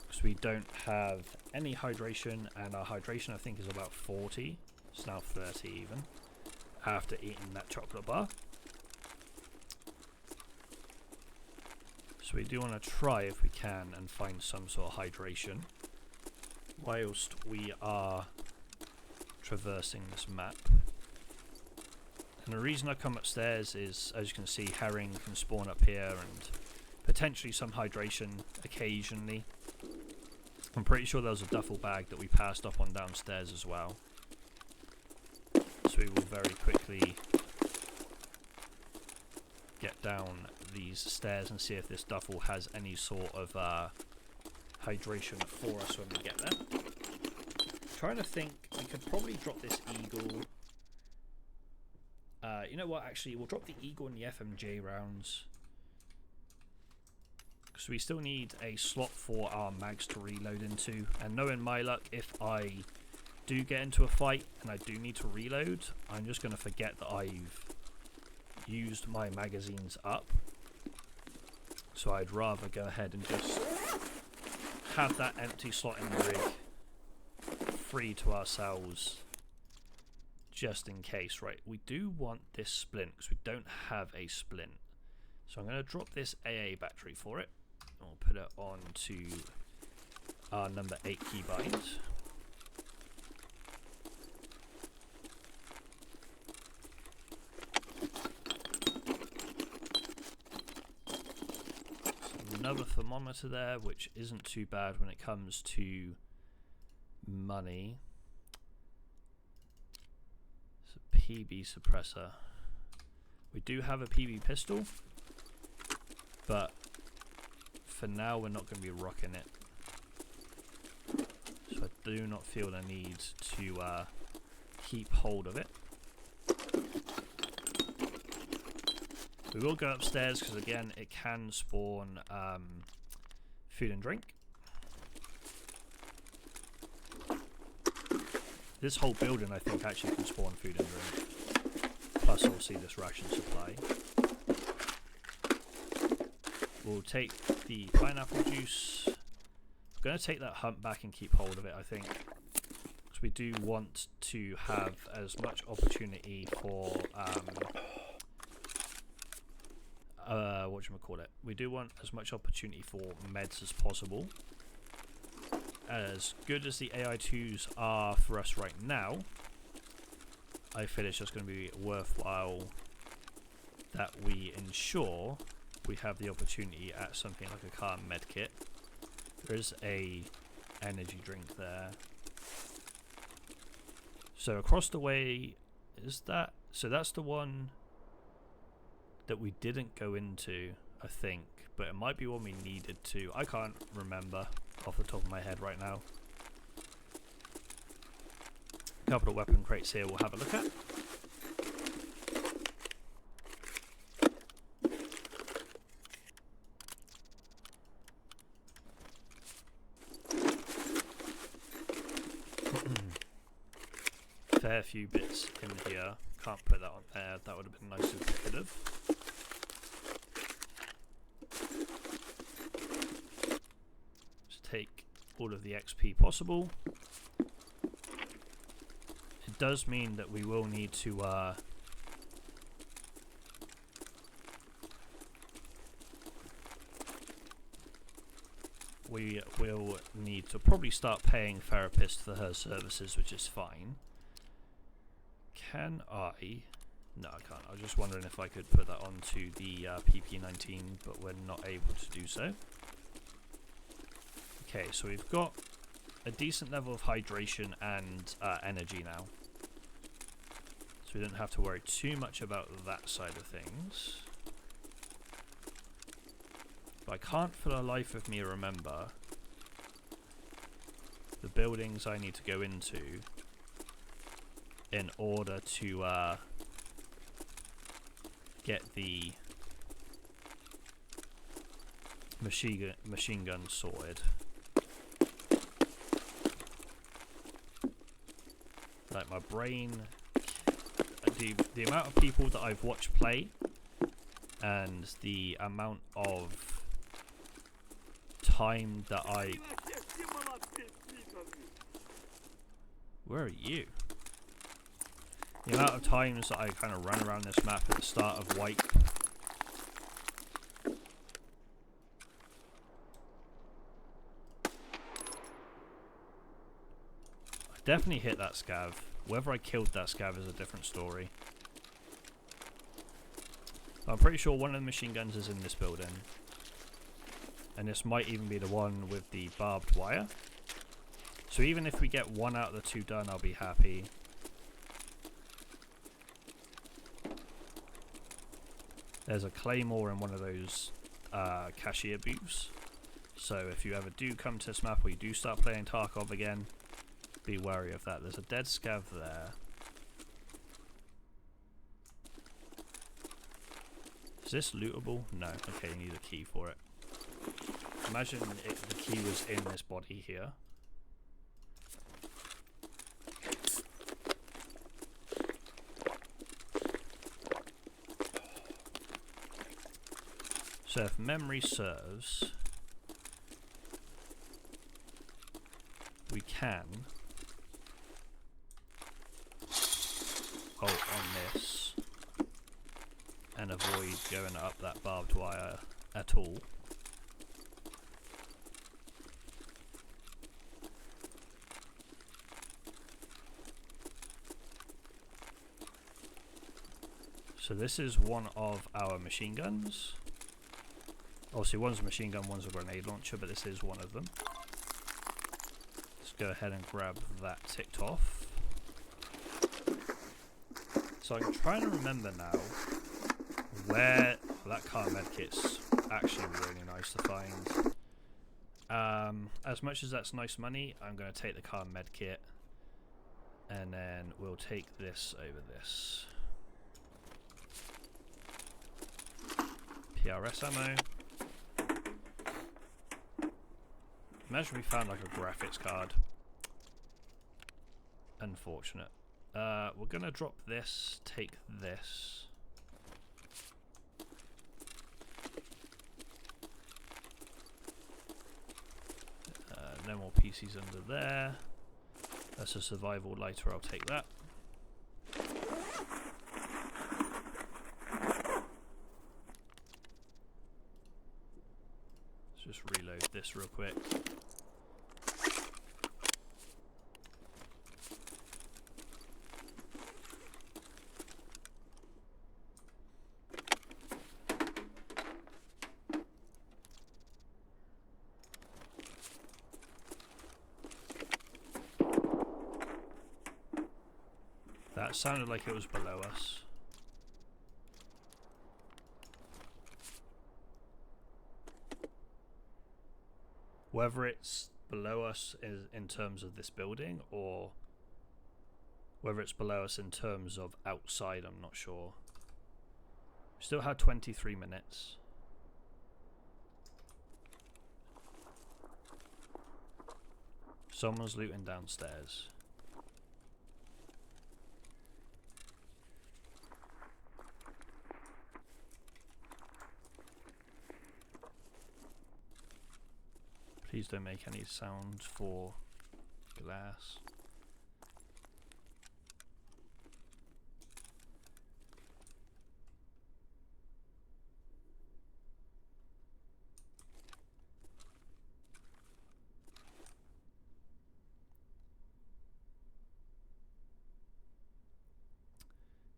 because we don't have any hydration, and our hydration I think is about 40. It's now 30 even, after eating that chocolate bar. So we do want to try, if we can, and find some sort of hydration whilst we are traversing this map. And the reason I come upstairs is, as you can see, herring can spawn up here, and potentially some hydration occasionally. I'm pretty sure there was a duffel bag that we passed up on downstairs as well. So we will very quickly get down these stairs and see if this duffel has any sort of hydration for us when we get there. I'm trying to think, we could probably drop this eagle You know what? Actually, we'll drop the Eagle and the FMJ rounds. Because we still need a slot for our mags to reload into. And knowing my luck, if I do get into a fight and I do need to reload, I'm just going to forget that I've used my magazines up. So I'd rather go ahead and just have that empty slot in the rig free to ourselves, just in case. Right, we do want this splint because we don't have a splint. So I'm going to drop this AA battery for it. I'll put it on to our number 8 keybind. Another thermometer there, which isn't too bad when it comes to money. It's a PB suppressor. We do have a PB pistol, but for now we're not going to be rocking it. So I do not feel the need to keep hold of it. We will go upstairs because, again, it can spawn food and drink. This whole building, I think, actually can spawn food and drink. Plus, obviously, this ration supply. We'll take the pineapple juice. I'm going to take that hump back and keep hold of it, I think. Because we do want to have as much opportunity for... whatchamacallit. We do want as much opportunity for meds as possible. As good as the AI2s are for us right now, I feel it's just going to be worthwhile that we ensure we have the opportunity at something like a car med kit. There is a energy drink there. So across the way, is that... So that's the one that we didn't go into, I think, but it might be one we needed to. I can't remember off the top of my head right now. A couple of weapon crates here we'll have a look at. Fair few bits in here. Can't put that on there. That would have been nice if we could have. Take all of the XP possible. It does mean that we will need to we will need to probably start paying Therapist for her services, which is fine. Can I? No, I can't. I was just wondering if I could put that onto the PP19, but we're not able to do so. Okay, so we've got a decent level of hydration and energy now. So we don't have to worry too much about that side of things. But I can't for the life of me remember the buildings I need to go into in order to get the machine gun sorted. Like my brain, the amount of people that I've watched play and the amount of time that where are you? The amount of times that I kind of run around this map at the start of Wipe. Definitely hit that scav. Whether I killed that scav is a different story. I'm pretty sure one of the machine guns is in this building. And this might even be the one with the barbed wire. So even if we get one out of the two done, I'll be happy. There's a claymore in one of those cashier booths. So if you ever do come to this map or you do start playing Tarkov again, be wary of that. There's a dead scav there. Is this lootable? No. Okay, you need a key for it. Imagine the key was in this body here. So if memory serves, we can ult on this and avoid going up that barbed wire at all. So this is one of our machine guns. Obviously one's a machine gun, one's a grenade launcher, but this is one of them. Let's go ahead and grab that ticked off. So I'm trying to remember now where that car medkit's actually really nice to find. As much as that's nice money, I'm going to take the car medkit and then we'll take this over this. PRS ammo. Imagine we found like a graphics card. Unfortunate. We're gonna drop this, take this. No more PCs under there. That's a survival lighter, I'll take that. Let's just reload this real quick. That sounded like it was below us. Whether it's below us in terms of this building or whether it's below us in terms of outside, I'm not sure. We still have 23 minutes. Someone's looting downstairs. Please don't make any sound for glass.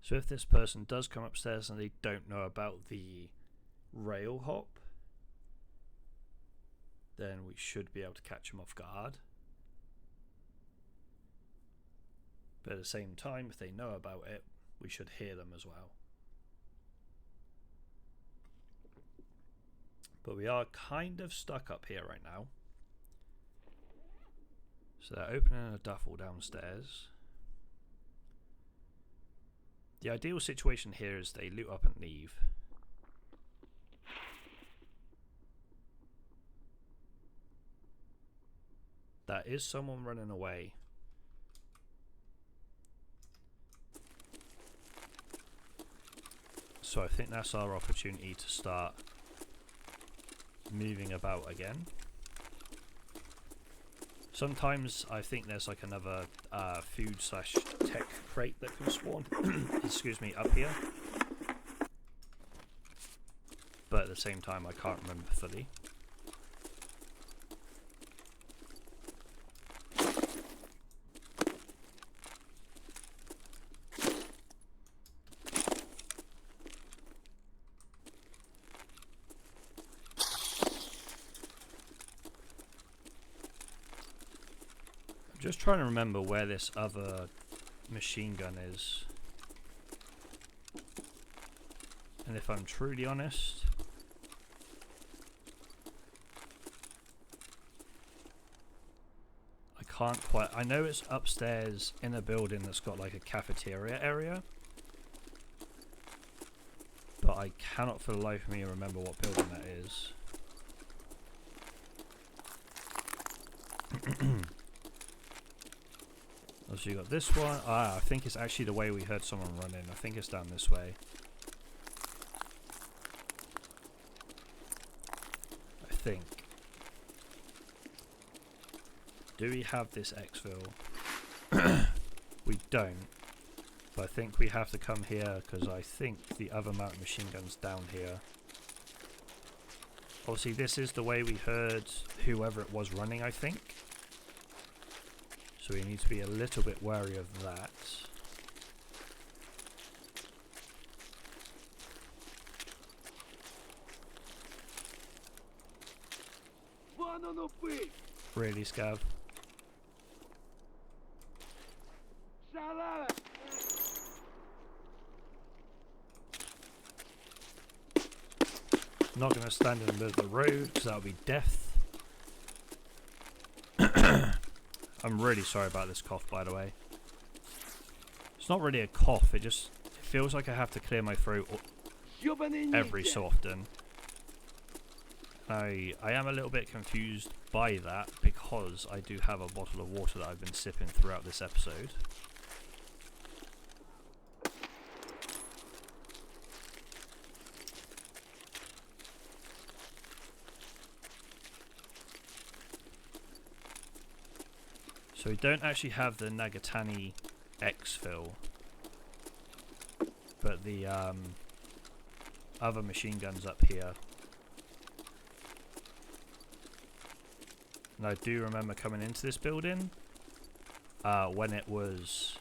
So if this person does come upstairs and they don't know about the rail hop, then we should be able to catch them off guard. But at the same time, if they know about it, we should hear them as well. But we are kind of stuck up here right now. So they're opening a duffel downstairs. The ideal situation here is they loot up and leave. That is someone running away. So I think that's our opportunity to start moving about again. Sometimes I think there's like another food slash tech crate that can spawn excuse me, up here. But at the same time I can't remember fully. Just trying to remember where this other machine gun is. And if I'm truly honest, I can't quite. I know it's upstairs in a building that's got like a cafeteria area, but I cannot for the life of me remember what building that is. So you got this one. I think it's actually the way we heard someone run in. I think it's down this way. I think. Do we have this exfil? We don't. But I think we have to come here because I think the other mountain machine gun's down here. Obviously this is the way we heard whoever it was running, I think. So we need to be a little bit wary of that. Really, Scav? Not going to stand in the middle of the road because that would be death. I'm really sorry about this cough, by the way. It's not really a cough, it feels like I have to clear my throat every so often. I am a little bit confused by that because I do have a bottle of water that I've been sipping throughout this episode. So we don't actually have the Nagatani exfil, but the other machine guns up here. And I do remember coming into this building when it was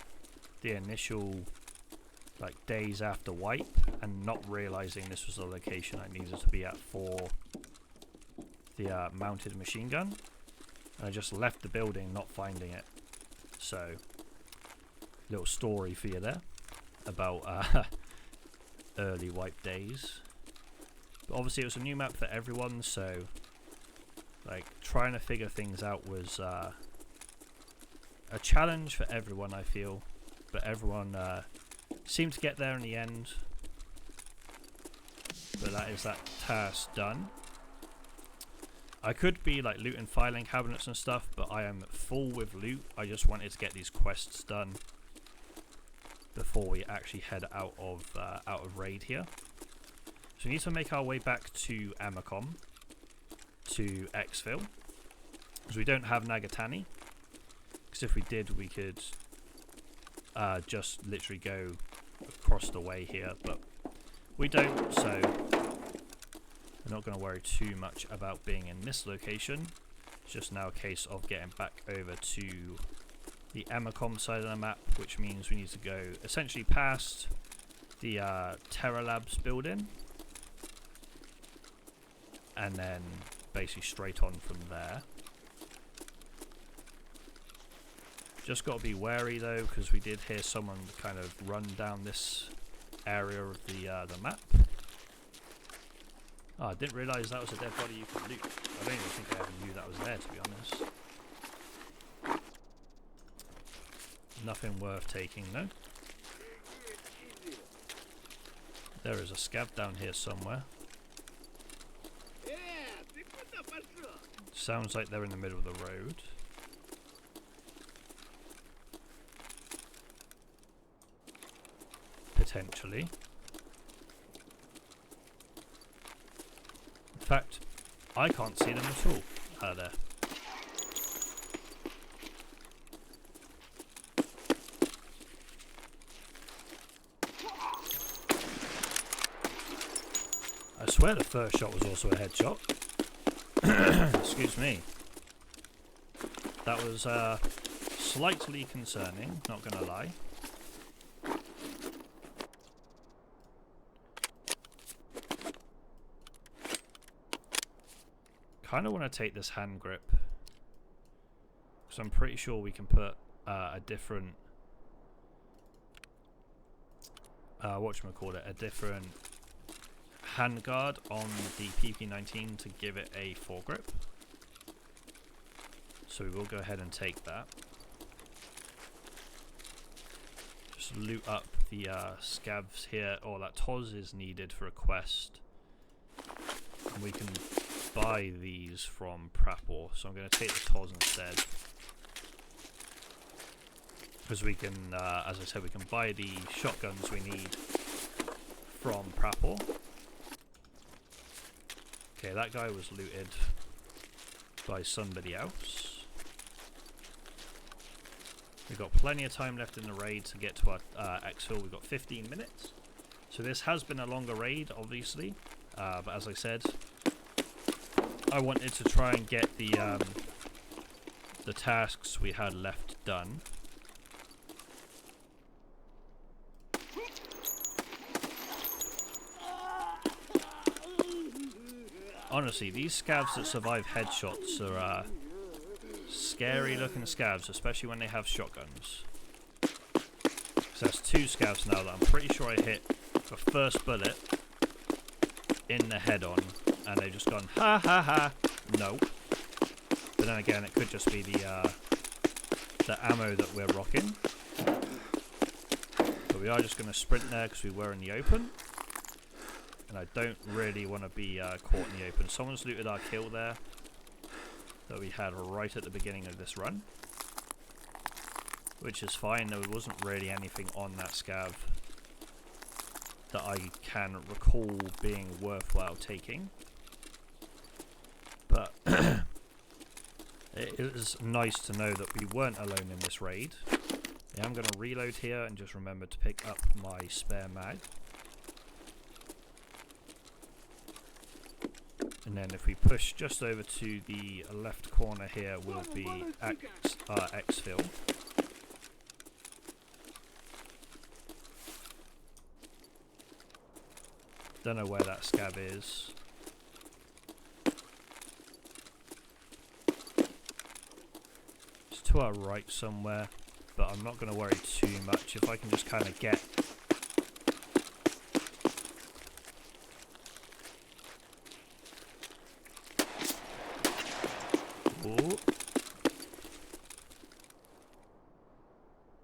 the initial days after wipe and not realizing this was the location I needed to be at for the mounted machine gun. And I just left the building not finding it. So, little story for you there about early wipe days. But obviously it was a new map for everyone, so trying to figure things out was a challenge for everyone, I feel. But everyone seemed to get there in the end. But that is that task done. I could be looting filing cabinets and stuff, but I am full with loot. I just wanted to get these quests done before we actually head out of raid here. So we need to make our way back to Amacom, to exfil, because we don't have Nagatani. Because if we did, we could just literally go across the way here, but we don't. So we're not going to worry too much about being in this location. It's just now a case of getting back over to the Amacom side of the map, which means we need to go essentially past the Terra Labs building and then basically straight on from there. Just got to be wary though, because we did hear someone kind of run down this area of the map. Oh, I didn't realise that was a dead body you could loot. I don't even think I ever knew that was there, to be honest. Nothing worth taking, though. There is a scab down here somewhere. Sounds like they're in the middle of the road. Potentially. In fact, I can't see them at all. Ah, there. I swear the first shot was also a headshot. Excuse me. That was slightly concerning, not gonna lie. Kind of want to take this hand grip, because I'm pretty sure we can put a different a different handguard on the PP19 to give it a foregrip. So we will go ahead and take that, just let's loot up the scavs here. Oh, that Toz is needed for a quest. And we can buy these from Prapor, so I'm going to take the Toz instead. Because we can, as I said, we can buy the shotguns we need from Prapor. Okay, that guy was looted by somebody else. We've got plenty of time left in the raid to get to our exfil. We've got 15 minutes. So this has been a longer raid, obviously. But as I said, I wanted to try and get the tasks we had left done. Honestly, these scavs that survive headshots are scary looking scavs, especially when they have shotguns. So that's 2 scavs now that I'm pretty sure I hit the first bullet in the head on, and they've just gone ha ha ha. No. But then again, it could just be the ammo that we're rocking. But we are just going to sprint there because we were in the open. And I don't really want to be caught in the open. Someone's looted our kill there that we had right at the beginning of this run. Which is fine, there wasn't really anything on that scav that I can recall being worthwhile taking. But it is nice to know that we weren't alone in this raid. Yeah, I'm going to reload here and just remember to pick up my spare mag. And then if we push just over to the left corner here will be exfil. Don't know where that scav is. It's to our right somewhere, but I'm not going to worry too much. If I can just kind of get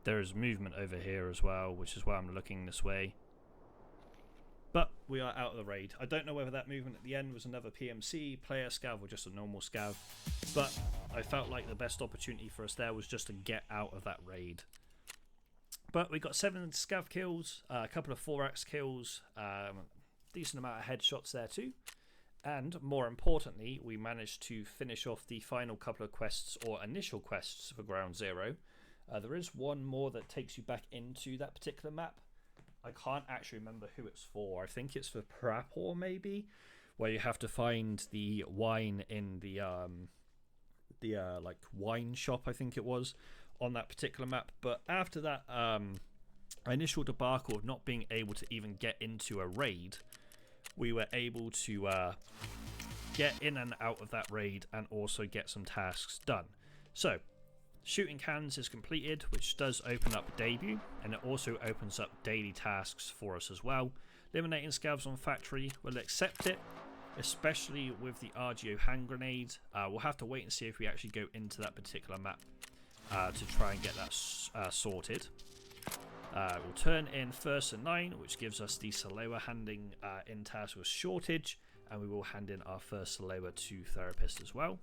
there is movement over here as well, which is why I'm looking this way. But we are out of the raid. I don't know whether that movement at the end was another PMC, player scav, or just a normal scav. But I felt like the best opportunity for us there was just to get out of that raid. But we got 7 scav kills, a couple of 4x kills, decent amount of headshots there too. And more importantly, we managed to finish off the final couple of quests, or initial quests, for Ground Zero. There is one more that takes you back into that particular map. I can't actually remember who it's for. I think it's for Prapor maybe, where you have to find the wine in the like wine shop, I think it was, on that particular map. But after that initial debacle of not being able to even get into a raid, we were able to get in and out of that raid and also get some tasks done. So shooting cans is completed, which does open up debut, and it also opens up daily tasks for us as well. Eliminating scavs on factory, we'll accept it, especially with the RGO hand grenade. We'll have to wait and see if we actually go into that particular map to try and get that sorted. We'll turn in first and 9, which gives us the Salewa handing in task with shortage, and we will hand in our first Salewa to therapist as well.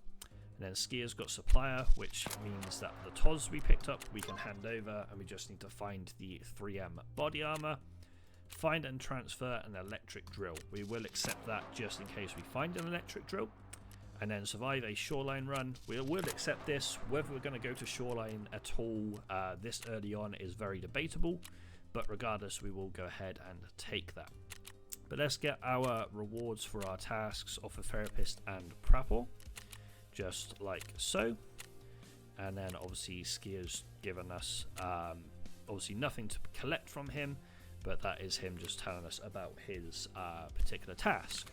And then Skier's got supplier, which means that the TOS we picked up we can hand over, and we just need to find the 3M body armor, find and transfer an electric drill. We will accept that just in case we find an electric drill. And then survive a shoreline run. We will accept this. Whether we're going to go to shoreline at all this early on is very debatable, but regardless we will go ahead and take that. But let's get our rewards for our tasks off of therapist and Prapor, just like so. And then obviously Skier's given us obviously nothing to collect from him, but that is him just telling us about his particular task.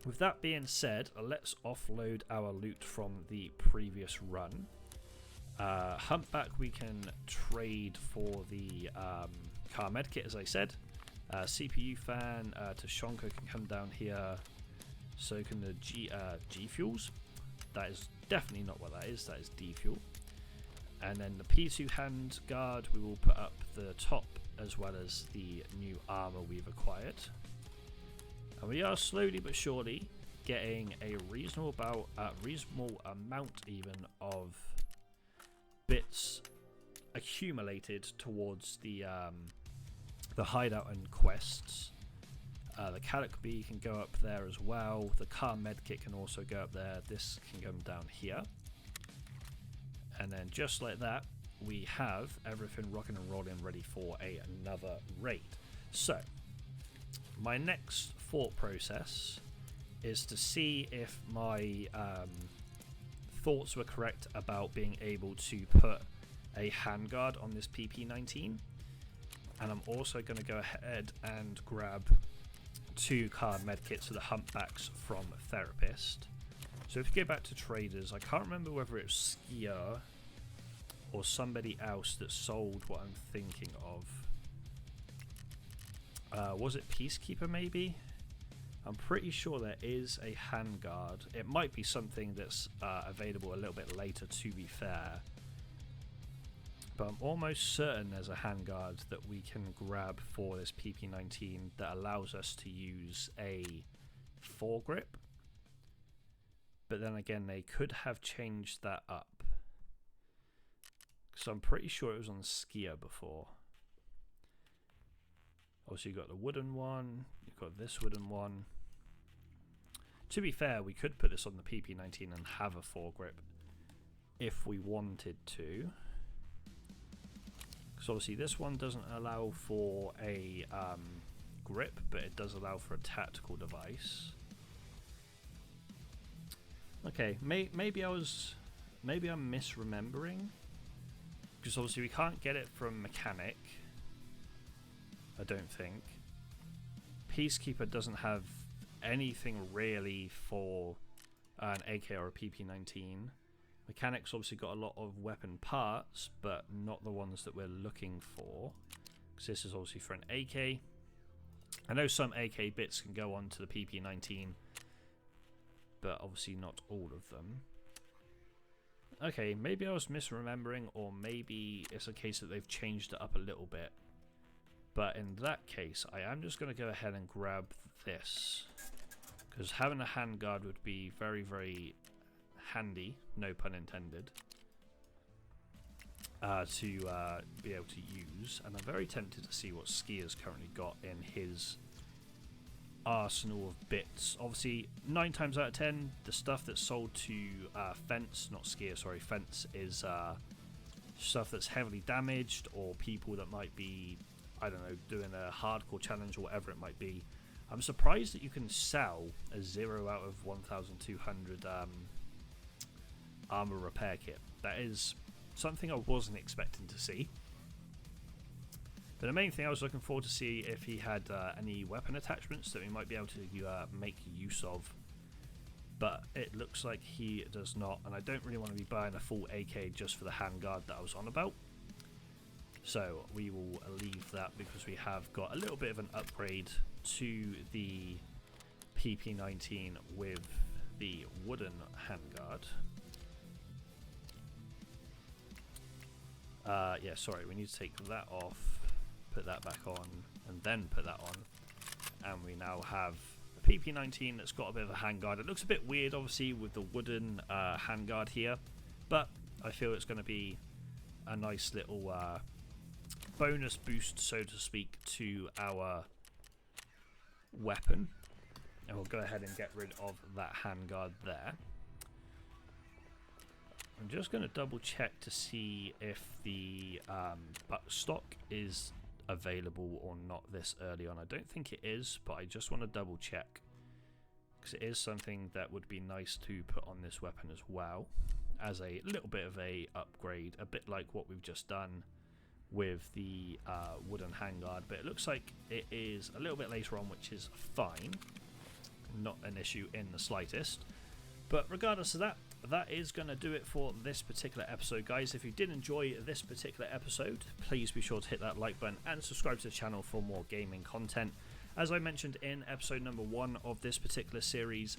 With that being said, let's offload our loot from the previous run. Humpback we can trade for the car medkit, as I said. CPU fan to Shonko can come down here. So can the G fuels. That is definitely not what that is. That is D fuel. And then the P2 hand guard we will put up the top, as well as the new armor we've acquired. And we are slowly but surely getting a reasonable amount even of bits accumulated towards the hideout and quests. The Calic Bee can go up there as well. The car medkit can also go up there. This can come down here. And then just like that, we have everything rocking and rolling ready for another raid. So, my next thought process is to see if my thoughts were correct about being able to put a handguard on this PP19. And I'm also going to go ahead and grab 2 car medkits for the humpbacks from Therapist. So if you go back to traders, I can't remember whether it was Skier or somebody else that sold what I'm thinking of. Was it Peacekeeper maybe? I'm pretty sure there is a handguard. It might be something that's available a little bit later, to be fair. But I'm almost certain there's a handguard that we can grab for this PP19 that allows us to use a foregrip. But then again, they could have changed that up. So I'm pretty sure it was on Skier before. Also, you've got the wooden one. You've got this wooden one. To be fair, we could put this on the PP19 and have a foregrip if we wanted to. Because obviously this one doesn't allow for a grip, but it does allow for a tactical device. Okay, maybe I'm misremembering, because obviously we can't get it from mechanic, I don't think. Peacekeeper doesn't have anything really for an AK or a PP19. Mechanic's obviously got a lot of weapon parts, but not the ones that we're looking for, because this is obviously for an AK. I know some AK bits can go on to the PP19, but obviously not all of them. Okay, maybe I was misremembering, or maybe it's a case that they've changed it up a little bit. But in that case, I am just going to go ahead and grab this, because having a handguard would be very, very handy, no pun intended, to be able to use. And I'm very tempted to see what Skier's currently got in his arsenal of bits. Obviously, 9 times out of 10, the stuff that's sold to Fence is stuff that's heavily damaged, or people that might be, I don't know, doing a hardcore challenge or whatever it might be. I'm surprised that you can sell a 0 out of 1,200 armor repair kit. That is something I wasn't expecting to see. But the main thing I was looking forward to see if he had any weapon attachments that we might be able to make use of. But it looks like he does not, and I don't really want to be buying a full AK just for the handguard that I was on about. So we will leave that, because we have got a little bit of an upgrade to the PP19 with the wooden handguard. Yeah, sorry, we need to take that off, put that back on, and then put that on. And we now have a PP19 that's got a bit of a handguard. It looks a bit weird, obviously, with the wooden handguard here, but I feel it's going to be a nice little bonus boost, so to speak, to our weapon. And we'll go ahead and get rid of that handguard there. I'm just going to double check to see if the buck stock is available or not this early on. I don't think it is, but I just want to double check, because it is something that would be nice to put on this weapon as well, as a little bit of a upgrade, a bit like what we've just done with the wooden handguard. But it looks like it is a little bit later on, which is fine, not an issue in the slightest. But regardless of that, that is going to do it for this particular episode, guys. If you did enjoy this particular episode, please be sure to hit that like button and subscribe to the channel for more gaming content. As I mentioned in episode number 1 of this particular series,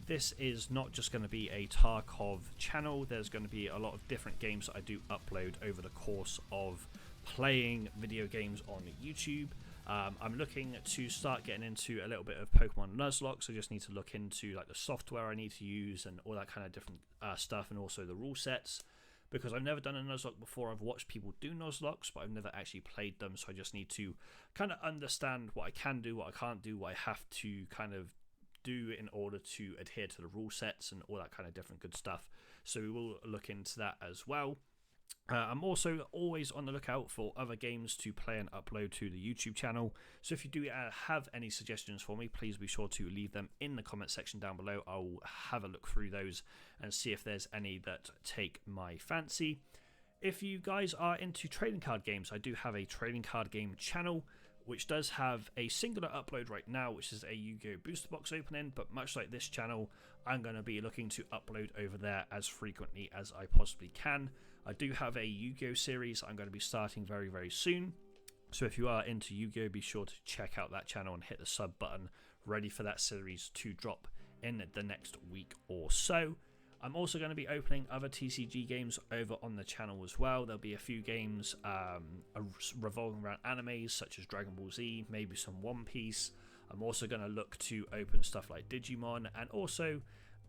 this is not just going to be a Tarkov channel. There's going to be a lot of different games that I do upload over the course of playing video games on YouTube. I'm looking to start getting into a little bit of Pokemon Nuzlocke, so I just need to look into like the software I need to use and all that kind of different stuff, and also the rule sets, because I've never done a Nuzlocke before. I've watched people do Nuzlocks, but I've never actually played them, so I just need to kind of understand what I can do, what I can't do, what I have to kind of do in order to adhere to the rule sets and all that kind of different good stuff. So we will look into that as well. I'm also always on the lookout for other games to play and upload to the YouTube channel. So if you do have any suggestions for me, please be sure to leave them in the comment section down below. I'll have a look through those and see if there's any that take my fancy. If you guys are into trading card games, I do have a trading card game channel, which does have a singular upload right now, which is a Yu-Gi-Oh! Booster Box opening, but much like this channel, I'm going to be looking to upload over there as frequently as I possibly can. I do have a Yu-Gi-Oh! Series I'm going to be starting very, very soon, so if you are into Yu-Gi-Oh! Be sure to check out that channel and hit the sub button, ready for that series to drop in the next week or so. I'm also going to be opening other TCG games over on the channel as well. There'll be a few games revolving around animes such as Dragon Ball Z, maybe some One Piece. I'm also going to look to open stuff like Digimon, and also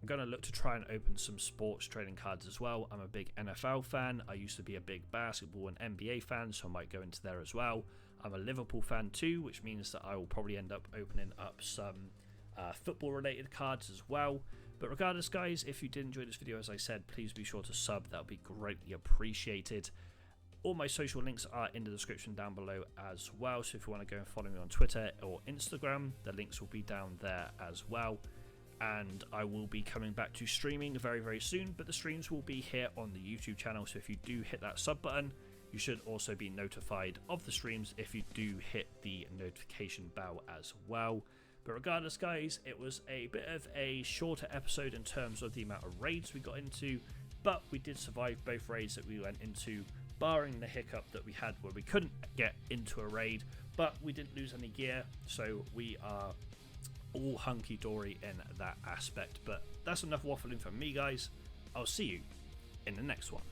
I'm going to look to try and open some sports trading cards as well. I'm a big NFL fan. I used to be a big basketball and NBA fan, so I might go into there as well. I'm a Liverpool fan too, which means that I will probably end up opening up some football related cards as well. But regardless, guys, if you did enjoy this video, as I said, please be sure to sub. That would be greatly appreciated. All my social links are in the description down below as well, so if you want to go and follow me on Twitter or Instagram, the links will be down there as well. And I will be coming back to streaming very, very soon, but the streams will be here on the YouTube channel, so if you do hit that sub button, you should also be notified of the streams if you do hit the notification bell as well. But regardless, guys, it was a bit of a shorter episode in terms of the amount of raids we got into, but we did survive both raids that we went into, barring the hiccup that we had where we couldn't get into a raid, but we didn't lose any gear, so we are all hunky-dory in that aspect. But that's enough waffling from me, guys. I'll see you in the next one.